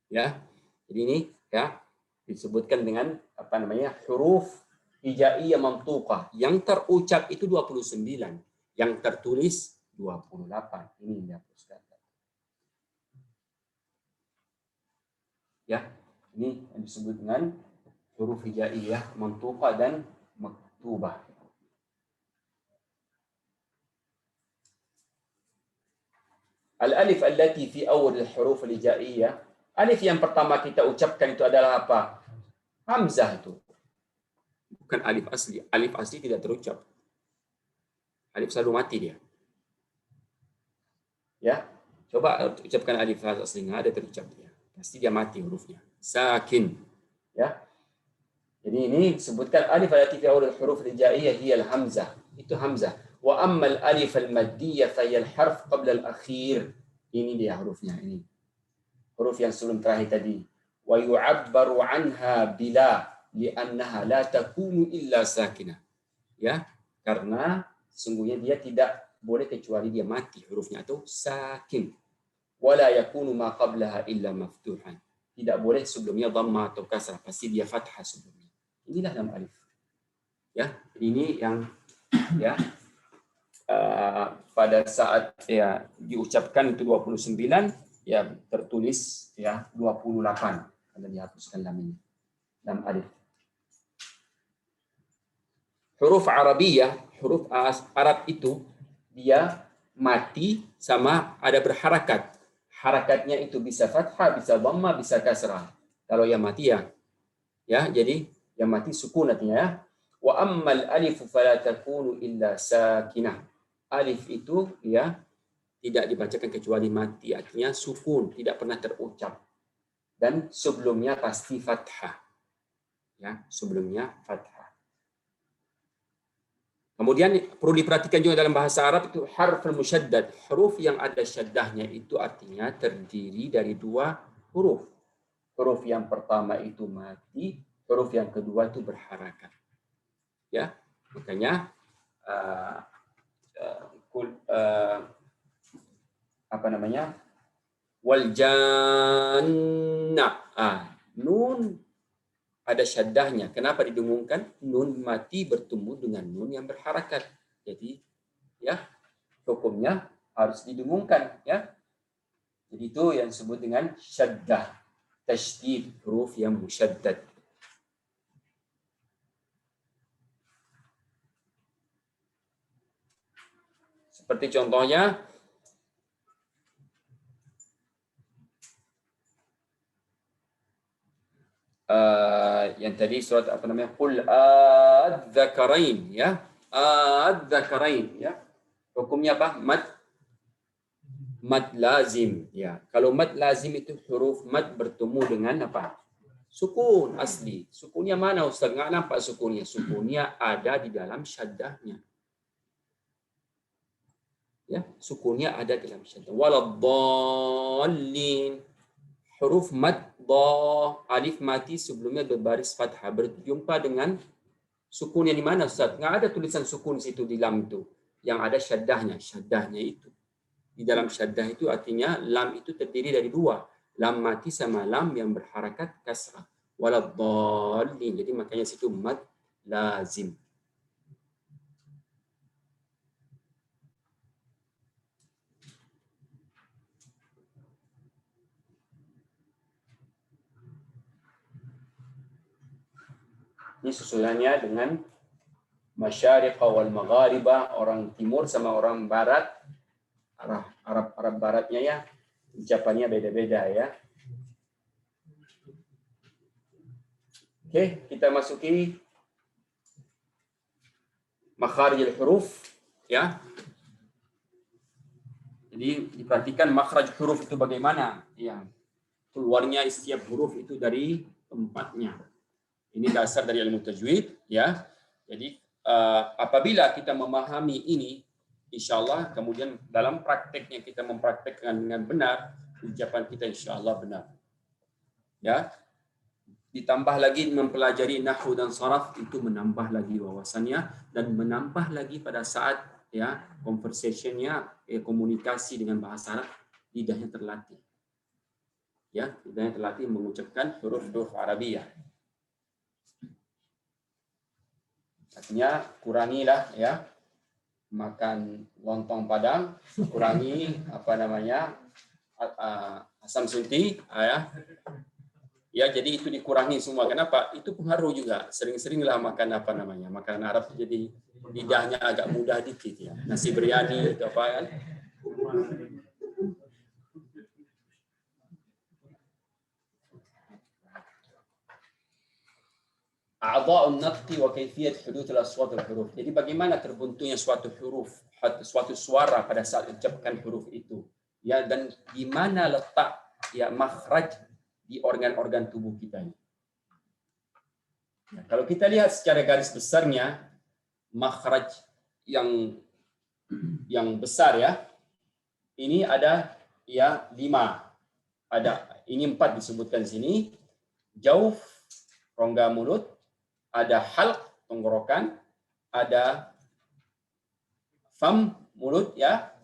Ya. Jadi ini, ya, disebutkan dengan apa namanya, huruf hijaiyah mantuqah. Yang terucap itu 29, yang tertulis 28. Ini yang dihapuskan. Ya, ini yang disebut dengan huruf hijaiyah mantuqah dan maktubah. Al-alif allati fi awal al-huruf al-hijaiyah. Alif yang pertama kita ucapkan itu adalah apa? Hamzah itu. Bukan alif asli. Alif asli tidak terucap. Alif selalu mati dia. Ya, coba ucapkan alif asli, nggak ada terucap dia. Pasti dia mati hurufnya. Sakin. Ya. Jadi ini sebutkan alif allati fi awal al-huruf al-hijaiyah hiya al-hamzah. Itu hamzah. Wa amma al-alif al-maddiyah fa hiya al-harf qabla al-akhir. Ini dia hurufnya ini. Huruf yang sebelum terakhir tadi. Wa yu'abbaru anha bila li'annaha la takunu illa sakinah. Ya, karena sungguhnya dia tidak boleh kecuali dia mati hurufnya atau sakin. Wala yakunu ma qablaha illa maftuhan. Tidak boleh sebelumnya dhamma atau kasrah, pasti dia fathah sebelumnya. Inilah lam alif. Ya, ini yang ya pada saat ya diucapkan itu 29, ya tertulis ya 28 kalau dihapuskan lam ini. Lam alif. Huruf Arabiyah, huruf Arab itu dia mati sama ada berharakat. Harakatnya itu bisa fathah, bisa dhamma, bisa kasrah. Kalau yang mati ya jadi yang mati sukun artinya ya. Wa ammal alif fala takunu illa sakinah. Alif itu ya tidak dibacakan kecuali mati, artinya sukun, tidak pernah terucap. Dan sebelumnya pasti fathah. Ya, sebelumnya fathah. Kemudian perlu diperhatikan juga dalam bahasa Arab itu harful musyaddad. Huruf yang ada syaddahnya itu artinya terdiri dari dua huruf. Huruf yang pertama itu mati, huruf yang kedua itu berharakat. Ya, makanya apa namanya? Wal jannah. Nun ada syaddahnya. Kenapa didengungkan? Nun mati bertemu dengan nun yang berharakat. Jadi ya hukumnya harus didengungkan ya. Jadi itu yang disebut dengan syaddah. tasydid huruf yang musyaddad. Seperti contohnya yang tadi surat apa namanya? Qul adzakarain ya. Adzakarain ya. Hukumnya apa? Mad lazim ya. Kalau mad lazim itu huruf mad bertemu dengan apa? Sukun asli. Sukunnya mana Ustaz? Nggak nampak sukunnya. Sukunnya ada di dalam syaddahnya. Ya, sukunnya ada di dalam syaddah. Waladdallin. Huruf mad dha, alif mati sebelumnya berbaris fathah berjumpa dengan sukunnya di mana Ustaz? Nggak ada tulisan sukun situ di lam itu. Yang ada syaddahnya, syaddahnya itu. Di dalam syaddah itu artinya lam itu terdiri dari dua, lam mati sama lam yang berharakat kasrah. Waladdallin. Jadi makanya situ mad lazim. Ini susunannya dengan masyariqa wal maghariba, orang timur sama orang barat, Arab baratnya ya, ucapannya beda-beda ya. Oke, kita masuki makharijul huruf ya. Jadi diperhatikan makhraj huruf itu bagaimana ya. Keluarnya setiap huruf itu dari tempatnya. Ini dasar dari ilmu tajwid ya. Jadi apabila kita memahami ini, insya Allah kemudian dalam prakteknya kita mempraktekkan dengan benar, ucapan kita insya Allah benar. Ya. Ditambah lagi mempelajari nahwu dan saraf, itu menambah lagi wawasannya dan menambah lagi pada saat ya conversationnya, komunikasi dengan bahasa Arab, lidahnya terlatih. Ya, lidahnya terlatih mengucapkan huruf-huruf Arabiyah. Artinya kurangilah ya makan lontong Padang, kurangi apa namanya asam sunti ya. Ya, jadi itu dikurangi semua. Kenapa? Itu pengaruh juga. Sering-seringlah makan apa namanya makanan Arab, jadi lidahnya agak mudah dikit ya. Nasi biryani itu apa kan? A'dha'un naqti wa kaifiyat huduthul aswat wal huruf. Jadi bagaimana terbentuknya suatu huruf, suatu suara pada saat ucapkan huruf itu. Ya, dan di mana letak ya makhraj di organ-organ tubuh kita ini. Ya, kalau kita lihat secara garis besarnya, makhraj yang besar ya, ini ada ya 5. Ada ini 4 disebutkan sini. Jauf, rongga mulut, ada halq, tenggorokan, ada fam, mulut ya,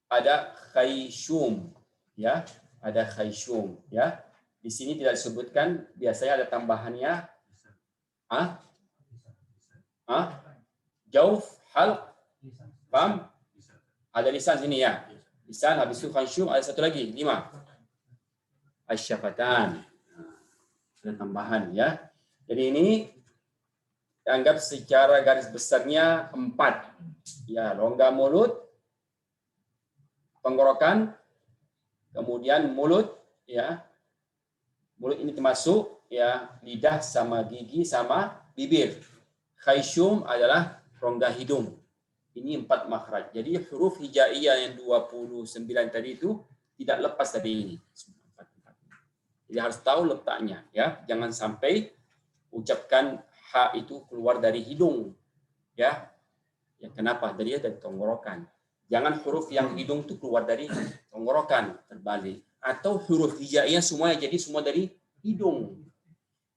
ada khayshum ya, ada khayshum ya. Di sini tidak disebutkan, biasanya ada tambahannya jauf, halq, fam, ada lisan sini ya. Lisan, habis itu khayshum, ada satu lagi 5. Asyafatan. Ada tambahan ya. Jadi ini dianggap secara garis besarnya 4. Ya, rongga mulut, tenggorokan, kemudian mulut ya. Mulut ini termasuk ya lidah sama gigi sama bibir. Khayshum adalah rongga hidung. Ini 4 makhraj. Jadi huruf hijaiyah yang 29 tadi itu tidak lepas dari ini. Jadi harus tahu letaknya ya. Jangan sampai ucapkan ha itu keluar dari hidung ya. Ya kenapa? Dari tenggorokan. Jangan huruf yang hidung itu keluar dari tenggorokan, terbalik. Atau huruf hijaiyah semuanya jadi semua dari hidung.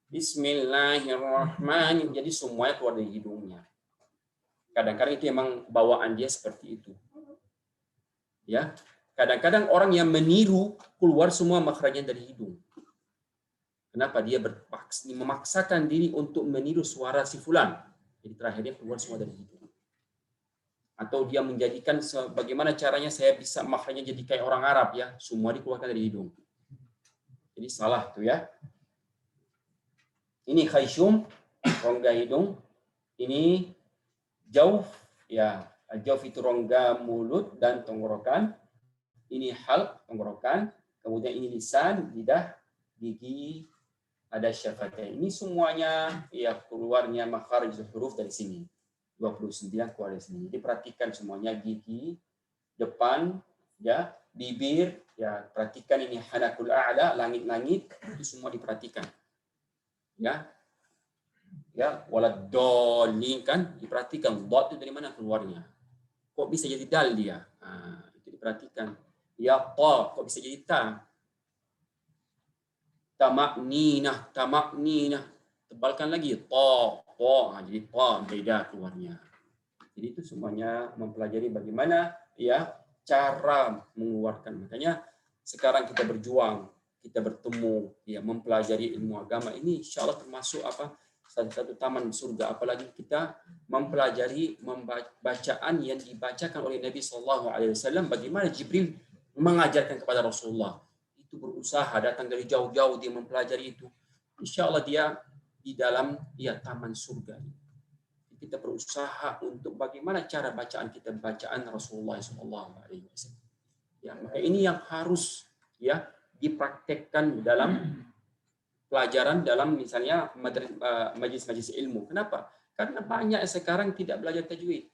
Bismillahirrahmanirrahim. Jadi semuanya keluar dari hidungnya. Kadang-kadang itu memang bawaan dia seperti itu. Ya. Kadang-kadang orang yang meniru keluar semua makhrajnya dari hidung. Kenapa? Dia memaksakan diri untuk meniru suara si fulan. Jadi terakhirnya keluar semua dari hidung. Atau dia menjadikan bagaimana caranya saya bisa makhrajnya jadi kayak orang Arab ya, semua dikeluarkan dari hidung. Jadi salah tuh ya. Ini khayshum, rongga hidung. Ini jauf, ya. Jauf itu rongga mulut dan tenggorokan. Ini halq, tenggorokan. Kemudian ini lisan, lidah, gigi, ada syafatain. Ini semuanya ya keluarnya makharij huruf dari sini. 29 keluar dari sini. Jadi perhatikan semuanya, gigi, depan, ya, bibir, ya, perhatikan ini hanakul a'la, langit-langit, itu semua diperhatikan. Ya. Ya, waladdallin kan diperhatikan, dot itu dari mana keluarnya? Kok bisa jadi dal dia? Nah, itu diperhatikan. Ya ta, kok bisa jadi ta? Tamakninah, tamakninah. Tebalkan lagi ta, ta, jadi ta beda keluarnya. Jadi itu semuanya mempelajari bagaimana ya cara mengeluarkan. Makanya sekarang kita berjuang, kita bertemu, ya mempelajari ilmu agama ini insya Allah termasuk satu taman surga. Apalagi kita mempelajari bacaan yang dibacakan oleh Nabi SAW. Bagaimana Jibril mengajarkan kepada Rasulullah. Itu berusaha datang dari jauh-jauh dia mempelajari itu. Insya Allah dia di dalam taman surga. Kita berusaha untuk bagaimana cara bacaan kita, bacaan Rasulullah SAW. Ya, maka ini yang harus ya dipraktekkan dalam pelajaran, dalam misalnya majelis-majelis ilmu. Kenapa? Karena banyak sekarang tidak belajar tajwid.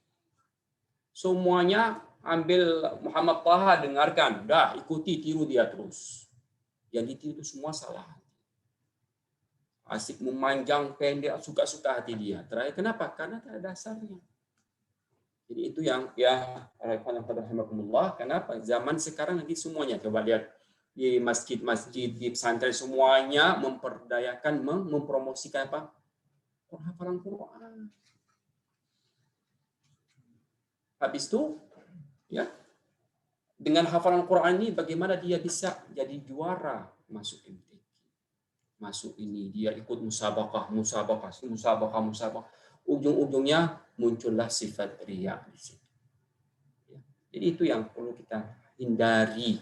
Semuanya ambil Muhammad Taha, dengarkan, dah ikuti, tiru dia terus. Yang ditiru itu semua salah. Asik memanjang, pendek, suka-suka hati dia. Terakhir kenapa? Karena tak ada dasarnya. Jadi itu yang rahimahumullah. Kenapa? Zaman sekarang nanti semuanya coba lihat di masjid-masjid, di pesantren semuanya memperdayakan, mempromosikan apa? Hafalan Quran. Habis itu, ya, dengan hafalan Quran ini bagaimana dia bisa jadi juara masuk MTQ, masuk ini, dia ikut musabaqah. Ujung-ujungnya muncullah sifat riya di situ. Ya. Jadi itu yang perlu kita hindari.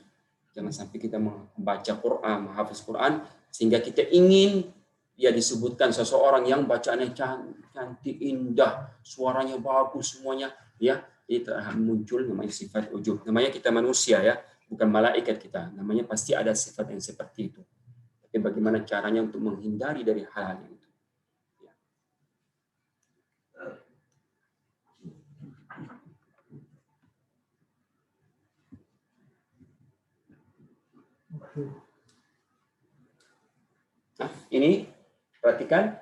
Jangan sampai kita membaca Quran, menghafaz Quran, sehingga kita ingin dia disebutkan seseorang yang bacaannya cantik, indah, suaranya bagus semuanya, ya. Itu muncul namanya sifat ujub. Namanya kita manusia ya, bukan malaikat kita. Namanya pasti ada sifat yang seperti itu. Tapi bagaimana caranya untuk menghindari dari hal-hal itu? Ya. Nah, ini perhatikan,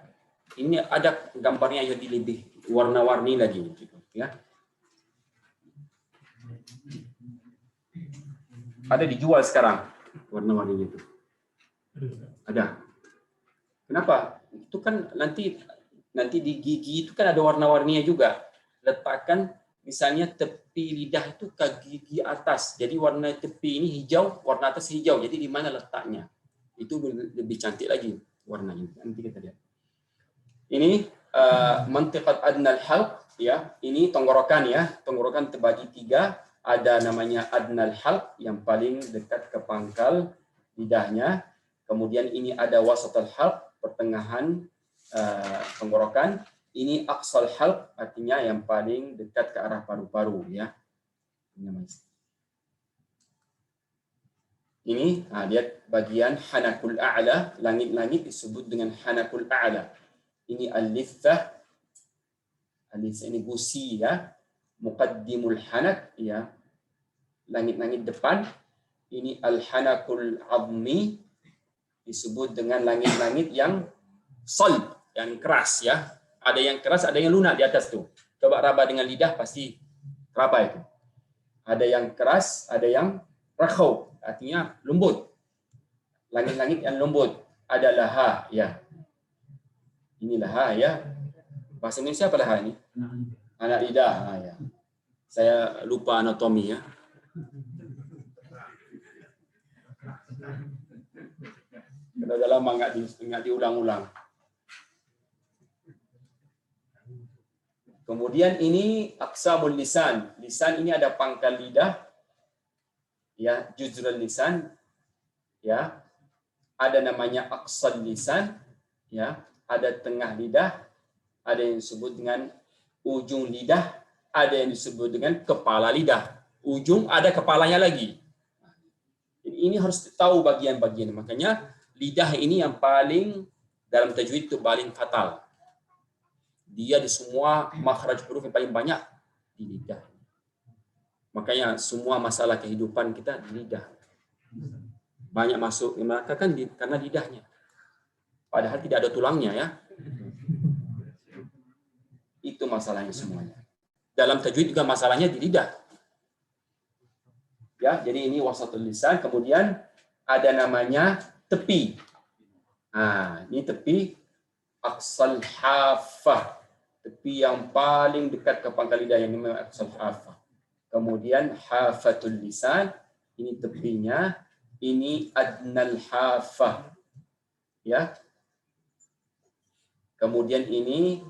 ini ada gambarnya yang lebih warna-warni lagi, ya. Ada dijual sekarang warna-warni itu. Ada. Kenapa? Itu kan nanti di gigi itu kan ada warna-warninya juga. Letakkan misalnya tepi lidah itu ke gigi atas. Jadi warna tepi ini hijau, warna atas hijau. Jadi di mana letaknya? Itu lebih cantik lagi warnanya. Nanti kita lihat. Ini mantiqat adnal halq, ya. Ini tenggorokan ya. Tenggorokan terbagi 3. Ada namanya adnal halq yang paling dekat ke pangkal lidahnya. Kemudian ini ada wasatul halq, pertengahan tenggorokan. Ini aqsal halq, artinya yang paling dekat ke arah paru-paru ya. Ini lihat bagian hanakul a'la, langit-langit disebut dengan hanakul a'la. Ini al-lithah. Al-lithah ini gusi ya. Muqaddimul hanak ya, langit-langit depan. Ini al-hanakul azmi, disebut dengan langit-langit yang salb, yang keras ya. Ada yang keras, ada yang lunak di atas tuh. Coba raba dengan lidah pasti raba itu. Ada yang keras, ada yang rakhau, artinya lembut. Langit-langit yang lembut. Ada laha ya. Ini laha ya. Bahasa Indonesia apa laha ini? Anak lidah, ya. Saya lupa anatomi ya. Kalau udah lama nggak diulang-ulang. Kemudian ini aqsamul lisan. Lisan ini ada pangkal lidah, ya, juzrul lisan, ya. ada namanya aqsal lisan, ya, ada tengah lidah, ada yang disebut dengan ujung lidah, ada yang disebut dengan kepala lidah. Ujung ada kepalanya lagi. Jadi ini harus tahu bagian-bagian. Makanya lidah ini yang paling dalam tajwid itu paling fatal. Dia di semua makhraj huruf yang paling banyak di lidah. Makanya semua masalah kehidupan kita di lidah. Banyak masuk ke neraka kan karena lidahnya. Padahal tidak ada tulangnya ya. Itu masalahnya semuanya. Dalam tajwid juga masalahnya di lidah. Ya, jadi ini wasatul lisan, kemudian ada namanya tepi. Nah, ini tepi aqsal hafah. Tepi yang paling dekat ke pangkal lidah yang namanya aqsal hafah. Kemudian hafatul lisan, ini tepinya, ini adnal hafah. Ya. Kemudian ini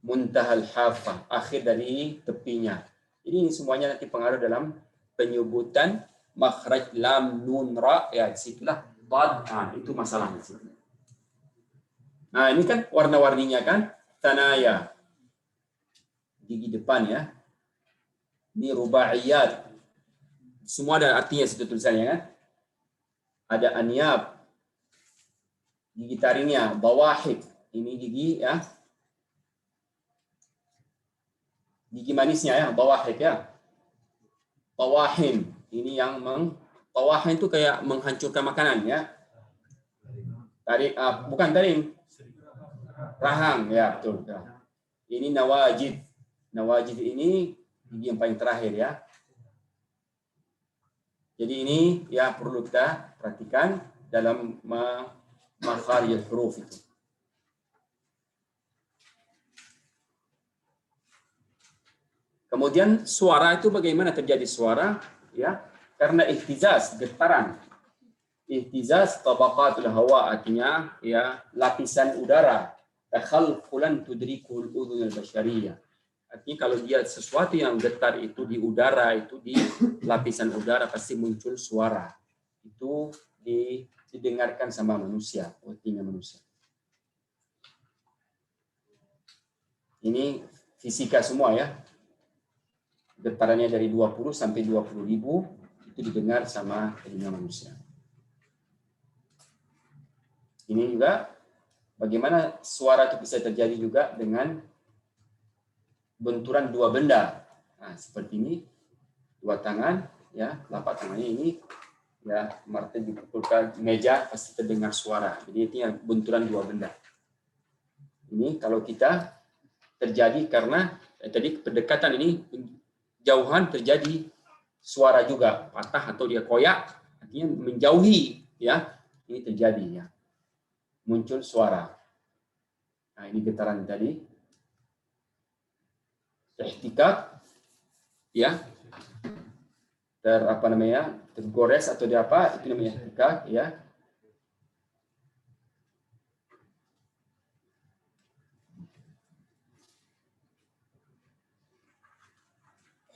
muntahal hafah, akhir dari tepinya. Ini semuanya nanti pengaruh dalam penyebutan makhraj lam nun ra, ya disitulah dad. Nah, itu masalahnya. Nah, ini kan warna-warninya kan tanaya. Gigi depan ya. Ini rubaiyat. Semua ada artinya situ tulisannya kan. Ada anyab. Gigi taringnya, bawahib. Ini gigi ya. Gigi manisnya ya, bawahib ya. Tawahim. Ini yang tawahim itu kayak menghancurkan makanan ya. Tarik bukan taring. Rahang ya, betul. Ini nawajid. Nawajid ini gigi yang paling terakhir ya. Jadi ini ya perlu kita perhatikan dalam makharijul huruf itu. Kemudian suara itu bagaimana terjadi suara ya? Karena ihtizaz, getaran. Ihtizaz tabaqatul hawa artinya ya lapisan udara. Takhalqulan tudrikul udhunul basyariyah. Artinya kalau dia sesuatu yang getar itu di udara, itu di lapisan udara pasti muncul suara. Itu didengarkan sama manusia, telinga manusia. Ini fisika semua ya. Getarannya dari 20 sampai 20.000 itu didengar sama telinga manusia. Ini juga bagaimana suara itu bisa terjadi juga dengan benturan dua benda. Nah, seperti ini, dua tangan, ya, telapak tangannya ini, ya, martel dipukulkan meja pasti terdengar suara. Jadi itu yang benturan dua benda. Ini kalau kita terjadi karena tadi pendekatan ini jauhan terjadi suara juga patah atau dia koyak, artinya menjauhi, ya, ini terjadi ya, muncul suara. Nah ini getaran tadi. Ihtikak ya tergores atau di apa itu namanya ihtikak ya.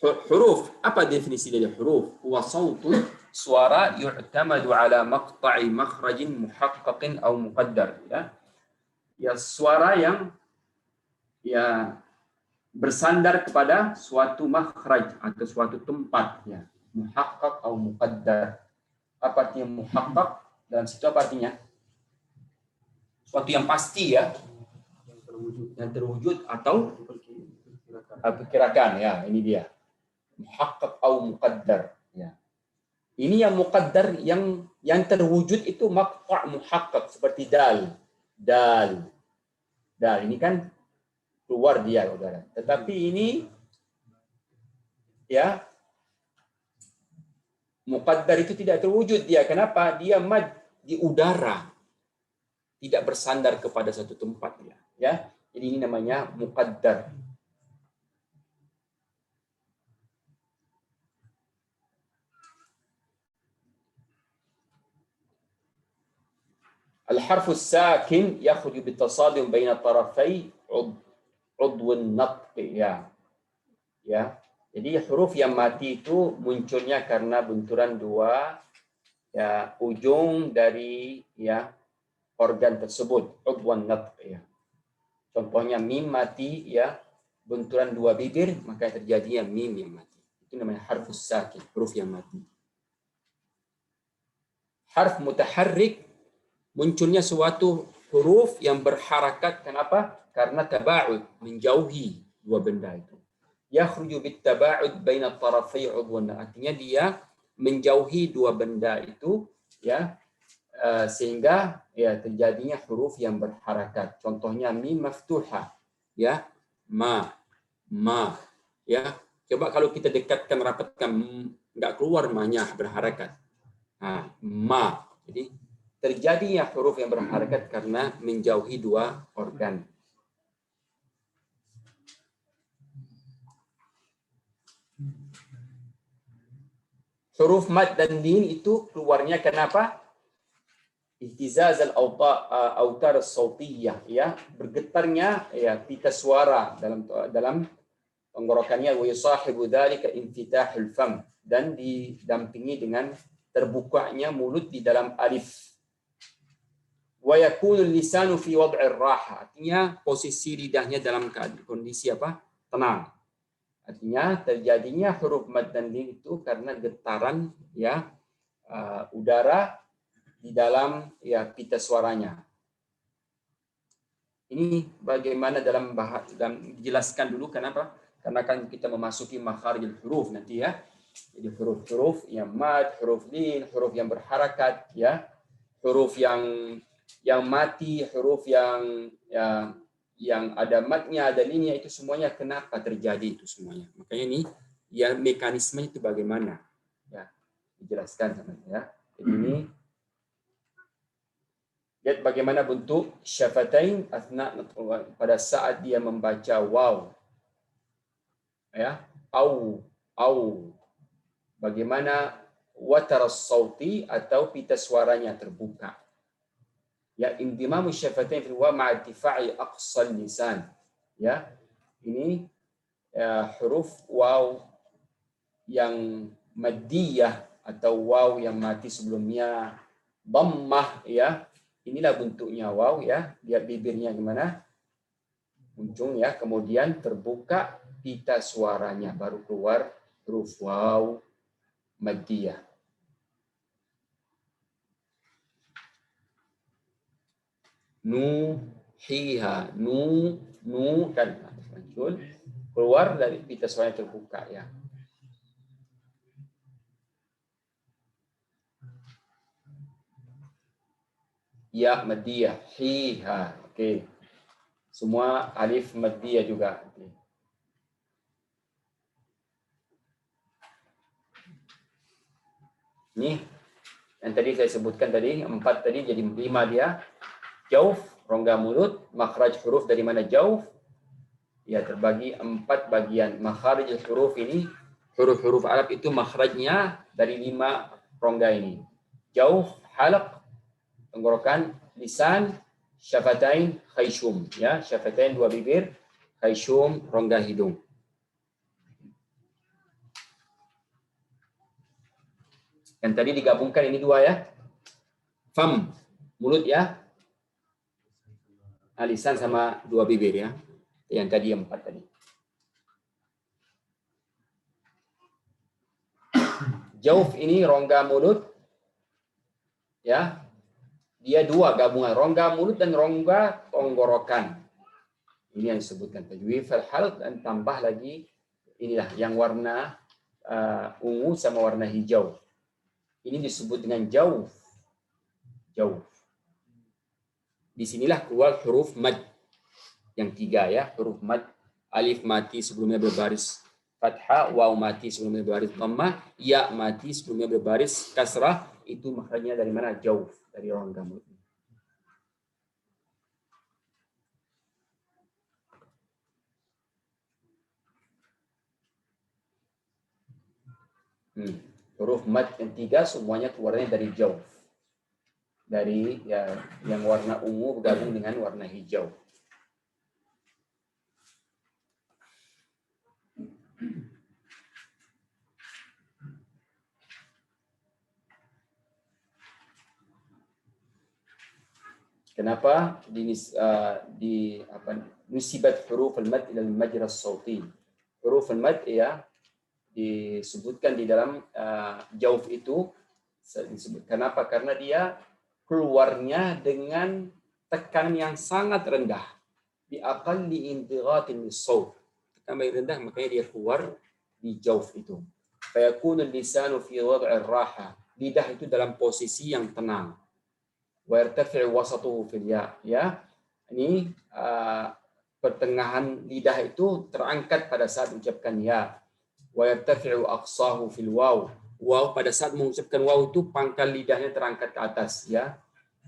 Huruf, apa definisi dari huruf? Huwa sautun, suara yu'tamadu ala maqta'i makhrajin muhaqqaqin aw muqaddar ya. Ya suara yang ya bersandar kepada suatu makhraj atau suatu tempat ya, muhaqqaq atau muqaddar. Apa artinya muhaqqaq? Dalam situ apa artinya? Suatu yang pasti ya, yang terwujud atau perkirakan ya, ini dia. Muhaqqaq atau muqaddar ya. Ini yang muqaddar yang terwujud itu maqta' muhaqqaq seperti dal ini kan keluar dia saudara. Tetapi ini ya muqaddar itu tidak terwujud dia. Kenapa? Dia mad di udara. Tidak bersandar kepada satu tempat ya. Jadi ini namanya muqaddar. Al-harfu sakin yakhruju bitasadum baina tarafai udwun natqi ya. Jadi huruf yang mati itu munculnya karena benturan dua ya ujung dari ya organ tersebut, udwan natq ya. Contohnya mim mati ya, benturan dua bibir maka terjadinya mim yang mati. Itu namanya harfus sakin, huruf yang mati. Harf mutaharrik, munculnya suatu huruf yang berharakat. Kenapa? Karena taba'ud, menjauhi dua benda itu. Yakhruju bit taba'ud baina tarafai udwan. Artinya dia menjauhi dua benda itu ya, sehingga ya terjadinya huruf yang berharakat. Contohnya mim maftuha ya, ma ya. Coba kalau kita dekatkan, rapatkan, enggak keluar ma-nya berharakat. Nah, ma. Jadi terjadinya huruf yang berharakat karena menjauhi dua organ. Huruf mad dan lin itu keluarnya kenapa? Ihtizaz al-autar as-sautiyah ya, bergetarnya ya pita suara dalam tenggorokannya, wa yusahibu dzalika infitahul fam, dan didampingi dengan terbukanya mulut di dalam alif. Wa yakunu lisanu fi wad'ir raha, artinya posisi lidahnya dalam kondisi apa? Tenang. Artinya terjadinya huruf mad dan lin itu karena getaran ya udara di dalam ya pita suaranya. Ini bagaimana dalam dijelaskan dulu kenapa? Karena kan kita memasuki makharijul huruf nanti ya. Jadi huruf-huruf yang mad, huruf lin, huruf yang berharakat ya, huruf yang mati, huruf yang ada madnya, ada linnya, itu semuanya kenapa terjadi itu semuanya. Makanya ini ya mekanisme itu bagaimana ya dijelaskan sama ya. Jadi ini lihat bagaimana bentuk syafatain athna pada saat dia membaca waw ya, au bagaimana wataras sauti atau pita suaranya terbuka ya, indimamu syafatain fil waw ma'a irtifa'i aqsal lisan ya. Ini huruf waw yang maddiyah atau waw yang mati sebelumnya dhammah ya. Inilah bentuknya waw ya. Lihat bibirnya gimana? Ujung ya, kemudian terbuka pita suaranya, baru keluar huruf waw maddiyah. Hiha, kan muncul, keluar dari pita suaranya terbuka ya. Ya maddiyah, hiha. Oke. Semua alif maddiyah juga. Oke. Ini yang tadi saya sebutkan tadi, 4 tadi jadi 5 dia. Jauf, rongga mulut, makhraj huruf dari mana jauf? Ya terbagi 4 bagian. Makhraj huruf ini, huruf-huruf Arab itu makhrajnya dari 5 rongga ini. Jauf, halaq, tenggorokan, lisan, syafatain, khayshum ya, syafatain dua bibir, khayshum rongga hidung. Yang tadi digabungkan ini 2 ya. Fam, mulut ya. Lisan sama 2 bibir ya. Yang tadi 4 tadi. Jauf ini rongga mulut ya. Dia 2 gabungan, rongga mulut dan rongga tenggorokan. Ini yang disebutkan tajwif al-halq, dan tambah lagi inilah yang warna ungu sama warna hijau. Ini disebut dengan jauf. Jauf. Disinilah keluar huruf mad yang 3 ya, huruf mad. Alif mati sebelumnya berbaris fathah, waw mati sebelumnya berbaris dhammah, ya mati sebelumnya berbaris kasrah. Itu makhrajnya dari mana? Jauf, dari rongga mulut. Huruf mad yang 3 semuanya keluarnya dari jauf. Dari ya yang warna ungu bergabung dengan warna hijau. Kenapa nusibat huruf al-mad ila al-majra as-sauti. Huruf al-mad ya disebutkan di dalam jauf itu kenapa? Karena dia keluarnya dengan tekanan yang sangat rendah. Bi aqalli intighatin lis-saut. Tekanan yang rendah makanya dia keluar di jauf itu. Fa yakunu al-lisanu fi wad'i ar-raha. Lidah itu dalam posisi yang tenang. Wa yartafi'u wasatuhu fil ya. Ya. Ini pertengahan lidah itu terangkat pada saat mengucapkan ya. Wa yartafi'u aqsahu fil waw. Waw pada saat mengucapkan waw itu pangkal lidahnya terangkat ke atas ya.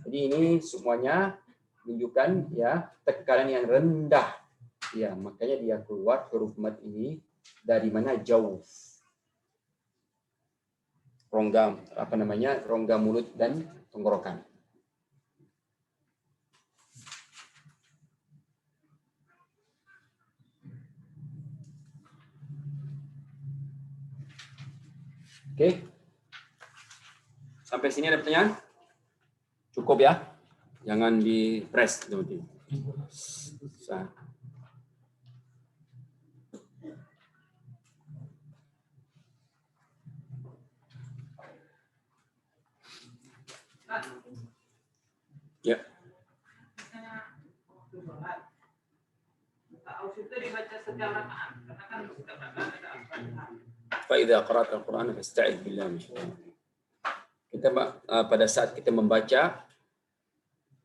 Jadi ini semuanya menunjukkan ya tekanan yang rendah. Ya, makanya dia keluar huruf mad ini dari mana? Jauh. Rongga rongga mulut dan tenggorokan. Oke. Sampai sini ada pertanyaan? Cukup ya? Jangan di press nanti. Ya. Fa'idha qara'ta al-Qur'an fasta'idz billahi min syaitanir rajim. Kita pada saat kita membaca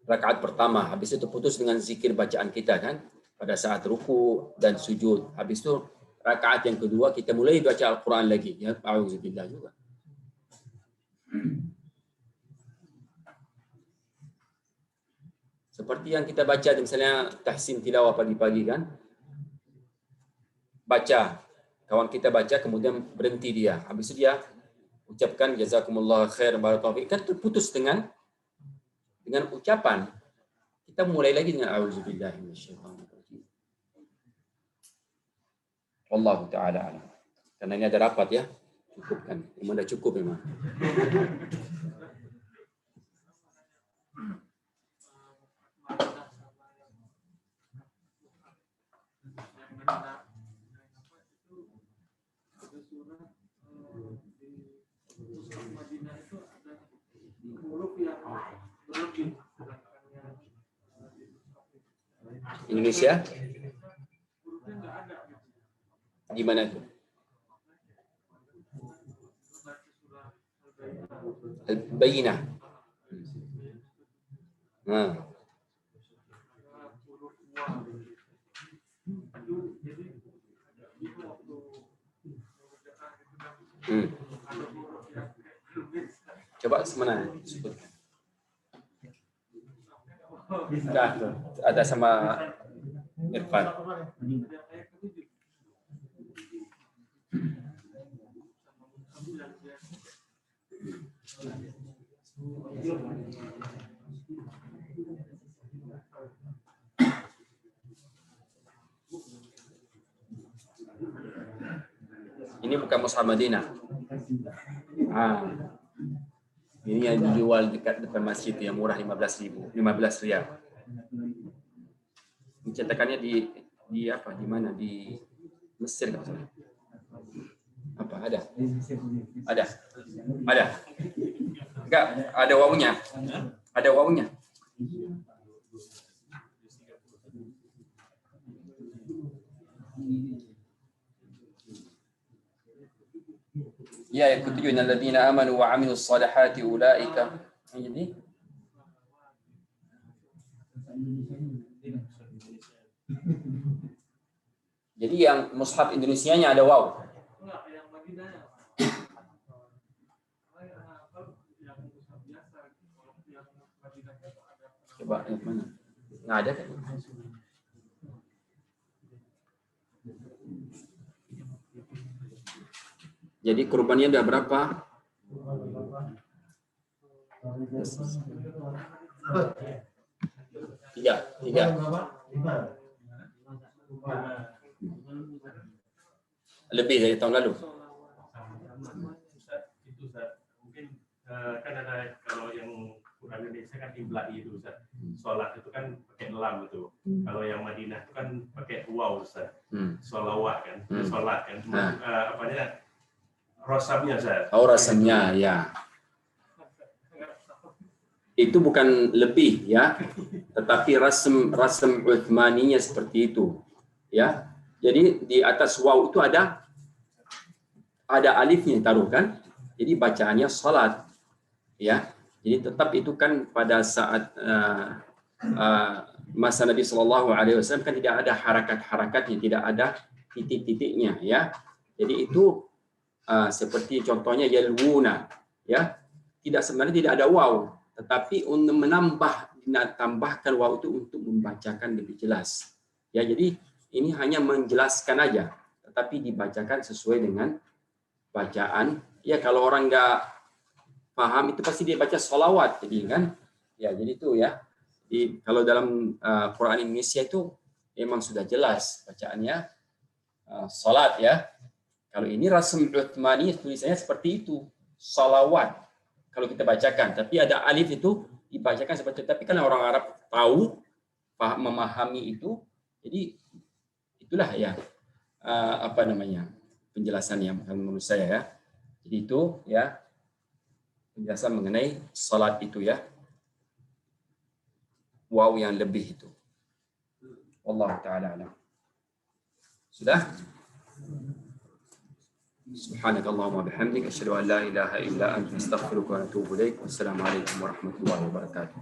rakaat pertama, habis itu putus dengan zikir bacaan kita kan, pada saat ruku dan sujud. Habis itu rakaat yang kedua kita mulai baca Al-Qur'an lagi ya, a'udzubillah juga. Seperti yang kita baca misalnya tahsin tilawah pagi-pagi kan. Baca, kawan kita baca kemudian berhenti dia. Habis itu dia ucapkan jazakumullah khair barakallahu fiik. Kan terputus dengan ucapan. Kita mulai lagi dengan a'udzubillahi minasyaitonir rajim. Wallahu taala alam. Karena ini ada rapat ya. Cukup kan? Memang dah cukup memang. Indonesia? Di mana itu? Al-Bayyinah. Nah. Coba semana sebutkan. Dah, ada sama Irfan. Ini bukan Mushaf Madinah. Ini yang dijual dekat depan masjid yang murah 15 riyal. Cetakannya di apa? Di mana? Di Mesir kan? Apa ada? Ada. Enggak, ada wawunya. Ada wawunya. Ya, yang ketujuh, alladzina amanu wa 'amilus shalihati ulaika. Jadi yang mushaf Indonesianya ada waw. Coba yang mana? Nggak ada kan? Jadi kurbannya udah berapa? Tiga. Lebih dari tahun lalu. Itu mungkin kan ada kalau yang Quran Indonesia kan imla'i itu Ustaz. Sholat itu kan pakai lam itu. Kalau yang Madinah itu kan pakai waw Ustaz. Sholawat kan, sholat kan. Apanya? Rasamnya Ustaz. Oh, rasamnya ya. Itu bukan lebih ya, tetapi rasam Uthmaninya seperti itu ya. Jadi di atas waw itu ada alifnya taruh kan, jadi bacaannya salat ya. Jadi tetap itu kan pada saat masa Nabi SAW kan tidak ada harakat-harakatnya, tidak ada titik-titiknya ya. Jadi itu seperti contohnya yalwuna ya, sebenarnya tidak ada waw, tetapi untuk tambahkan waw itu untuk membacakan lebih jelas. Ya, jadi ini hanya menjelaskan aja, tetapi dibacakan sesuai dengan bacaan. Ya, kalau orang nggak paham itu pasti dia baca sholawat, jadi kan. Ya, jadi itu ya. Kalau dalam Quran Indonesia itu memang sudah jelas bacaannya sholat ya. Kalau ini rasam Uthmani tulisannya seperti itu, sholawat. Kalau kita bacakan, tapi ada alif itu dibacakan seperti itu. Tapi kalau orang Arab tahu, memahami itu, jadi itulah ya penjelasan yang menurut saya ya. Jadi itu ya penjelasan mengenai salat itu ya. Waw yang lebih itu. Wallahu taala alam. Sudah? سبحانك اللهم وبحمدك أشهد أن لا إله إلا أنت نستغفرك ونتوب إليك والسلام عليكم ورحمة الله وبركاته.